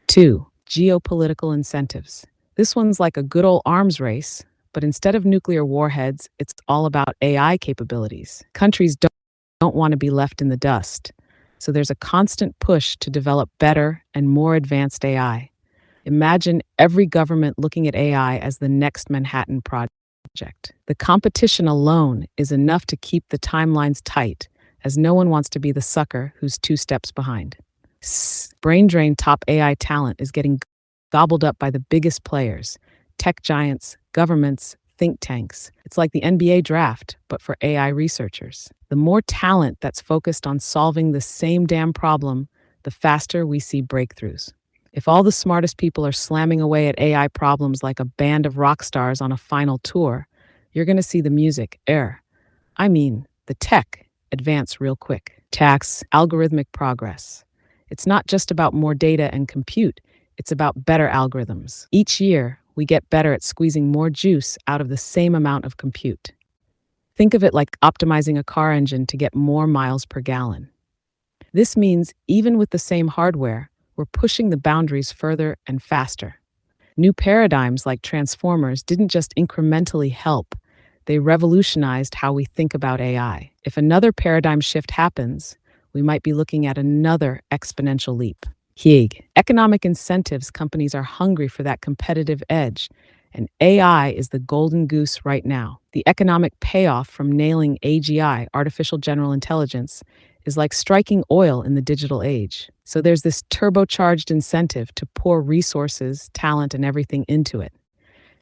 2. Geopolitical incentives. This one's like a good old arms race, but instead of nuclear warheads, it's all about AI capabilities. Countries don't want to be left in the dust, so there's a constant push to develop better and more advanced AI. Imagine every government looking at AI as the next Manhattan Project. The competition alone is enough to keep the timelines tight, as no one wants to be the sucker who's 2 steps behind. Brain drain top AI talent is getting gobbled up by the biggest players, tech giants, governments, think tanks. It's like the NBA draft, but for AI researchers. The more talent that's focused on solving the same damn problem, the faster we see breakthroughs. If all the smartest people are slamming away at AI problems like a band of rock stars on a final tour, you're going to see the music, the tech, advance real quick. Tax, algorithmic progress. It's not just about more data and compute, it's about better algorithms. Each year, we get better at squeezing more juice out of the same amount of compute. Think of it like optimizing a car engine to get more miles per gallon. This means even with the same hardware, we're pushing the boundaries further and faster. New paradigms like transformers didn't just incrementally help, they revolutionized how we think about AI. If another paradigm shift happens, we might be looking at another exponential leap. Economic incentives. Companies are hungry for that competitive edge, and AI is the golden goose right now. The economic payoff from nailing AGI, artificial general intelligence, is like striking oil in the digital age. So there's this turbocharged incentive to pour resources, talent, and everything into it.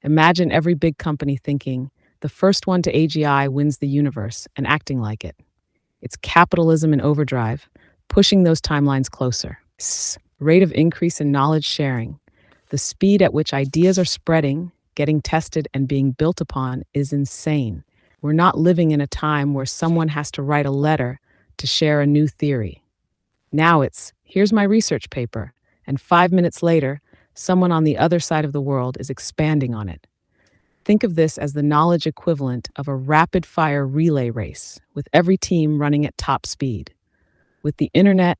Imagine every big company thinking, the first one to AGI wins the universe, and acting like it. It's capitalism in overdrive, pushing those timelines closer. Rate of increase in knowledge sharing. The speed at which ideas are spreading, getting tested, and being built upon is insane. We're not living in a time where someone has to write a letter to share a new theory. Now it's, here's my research paper, and 5 minutes later, someone on the other side of the world is expanding on it. Think of this as the knowledge equivalent of a rapid-fire relay race, with every team running at top speed. With the internet,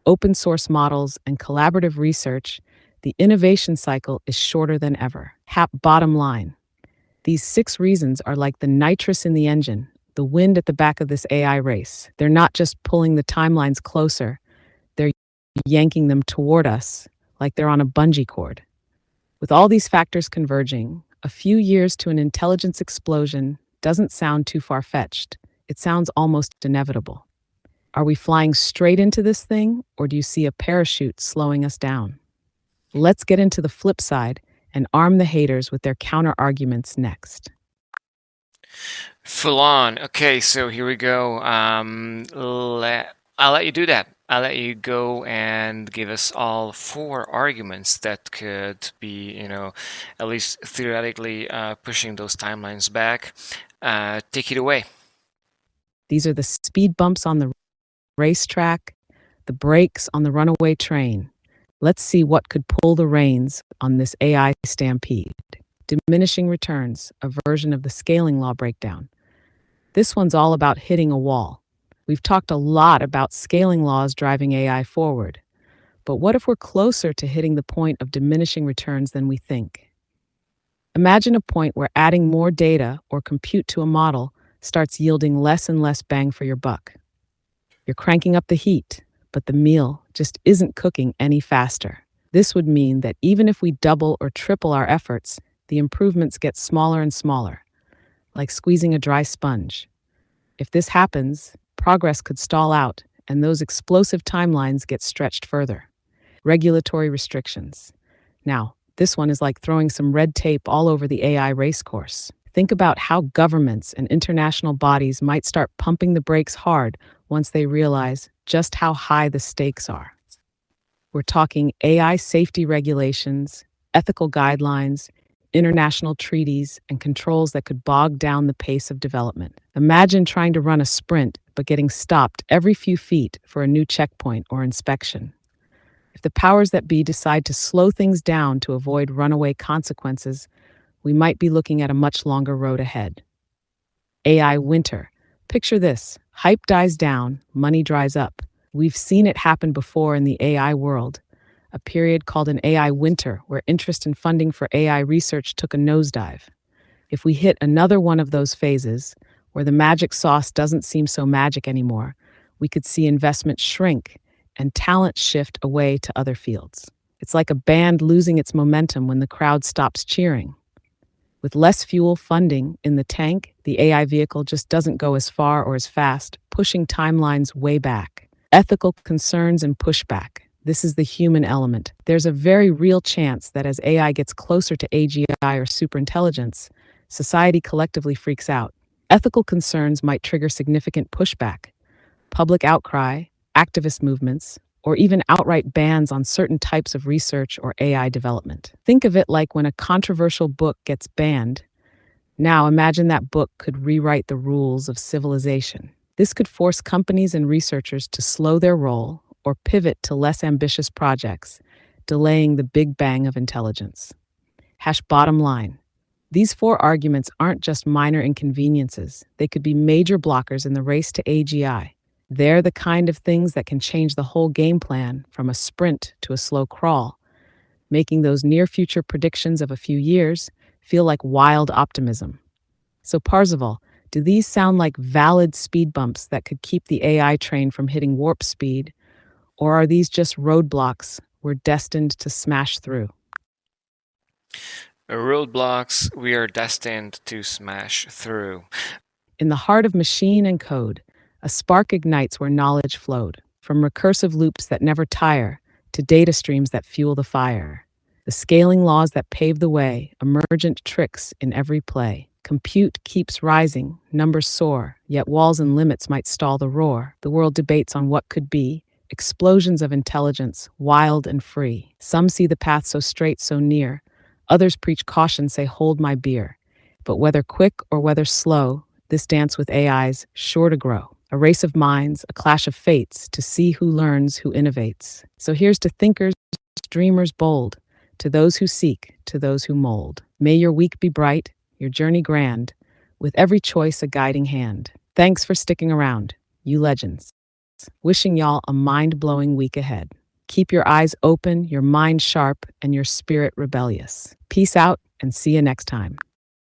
open source models, and collaborative research, the innovation cycle is shorter than ever. Bottom line, these 6 reasons are like the nitrous in the engine, the wind at the back of this AI race. They're not just pulling the timelines closer, they're yanking them toward us like they're on a bungee cord. With all these factors converging, a few years to an intelligence explosion doesn't sound too far-fetched. It sounds almost inevitable. Are we flying straight into this thing, or do you see a parachute slowing us down? Let's get into the flip side and arm the haters with their counter-arguments next.
Full on. Okay, so here we go. I'll let you do that. I'll let you go and give us all 4 arguments that could be, at least theoretically, pushing those timelines back. Take it away.
These are the speed bumps on the racetrack, the brakes on the runaway train. Let's see what could pull the reins on this AI stampede. Diminishing returns, a version of the scaling law breakdown. This one's all about hitting a wall. We've talked a lot about scaling laws driving AI forward. But what if we're closer to hitting the point of diminishing returns than we think? Imagine a point where adding more data or compute to a model starts yielding less and less bang for your buck. You're cranking up the heat, but the meal just isn't cooking any faster. This would mean that even if we double or triple our efforts, the improvements get smaller and smaller, like squeezing a dry sponge. If this happens, progress could stall out, and those explosive timelines get stretched further. Regulatory restrictions. Now, this one is like throwing some red tape all over the AI racecourse. Think about how governments and international bodies might start pumping the brakes hard once they realize just how high the stakes are. We're talking AI safety regulations, ethical guidelines, international treaties, and controls that could bog down the pace of development. Imagine trying to run a sprint, but getting stopped every few feet for a new checkpoint or inspection. If the powers that be decide to slow things down to avoid runaway consequences, we might be looking at a much longer road ahead. AI winter. Picture this: hype dies down, money dries up. We've seen it happen before in the AI world, a period called an AI winter where interest and funding for AI research took a nosedive. If we hit another one of those phases, where the magic sauce doesn't seem so magic anymore, we could see investment shrink and talent shift away to other fields. It's like a band losing its momentum when the crowd stops cheering. With less fuel funding in the tank, the AI vehicle just doesn't go as far or as fast, pushing timelines way back. Ethical concerns and pushback. This is the human element. There's a very real chance that as AI gets closer to AGI or superintelligence, society collectively freaks out. Ethical concerns might trigger significant pushback, public outcry, activist movements, or even outright bans on certain types of research or AI development. Think of it like when a controversial book gets banned. Now imagine that book could rewrite the rules of civilization. This could force companies and researchers to slow their roll or pivot to less ambitious projects, delaying the big bang of intelligence. Bottom line. These 4 arguments aren't just minor inconveniences. They could be major blockers in the race to AGI. They're the kind of things that can change the whole game plan from a sprint to a slow crawl, making those near-future predictions of a few years feel like wild optimism. So Parzival, do these sound like valid speed bumps that could keep the AI train from hitting warp speed, or are these just roadblocks we're destined to smash through?
Roadblocks we are destined to smash through.
In the heart of machine and code, a spark ignites where knowledge flowed, from recursive loops that never tire to data streams that fuel the fire. The scaling laws that pave the way, emergent tricks in every play. Compute keeps rising, numbers soar, yet walls and limits might stall the roar. The world debates on what could be, explosions of intelligence, wild and free. Some see the path so straight, so near. Others preach caution, say hold my beer. But whether quick or whether slow, this dance with AI's sure to grow. A race of minds, a clash of fates, to see who learns, who innovates. So here's to thinkers, dreamers bold, to those who seek, to those who mold. May your week be bright, your journey grand, with every choice a guiding hand. Thanks for sticking around, you legends. Wishing y'all a mind-blowing week ahead. Keep your eyes open, your mind sharp, and your spirit rebellious. Peace out, and see you next time.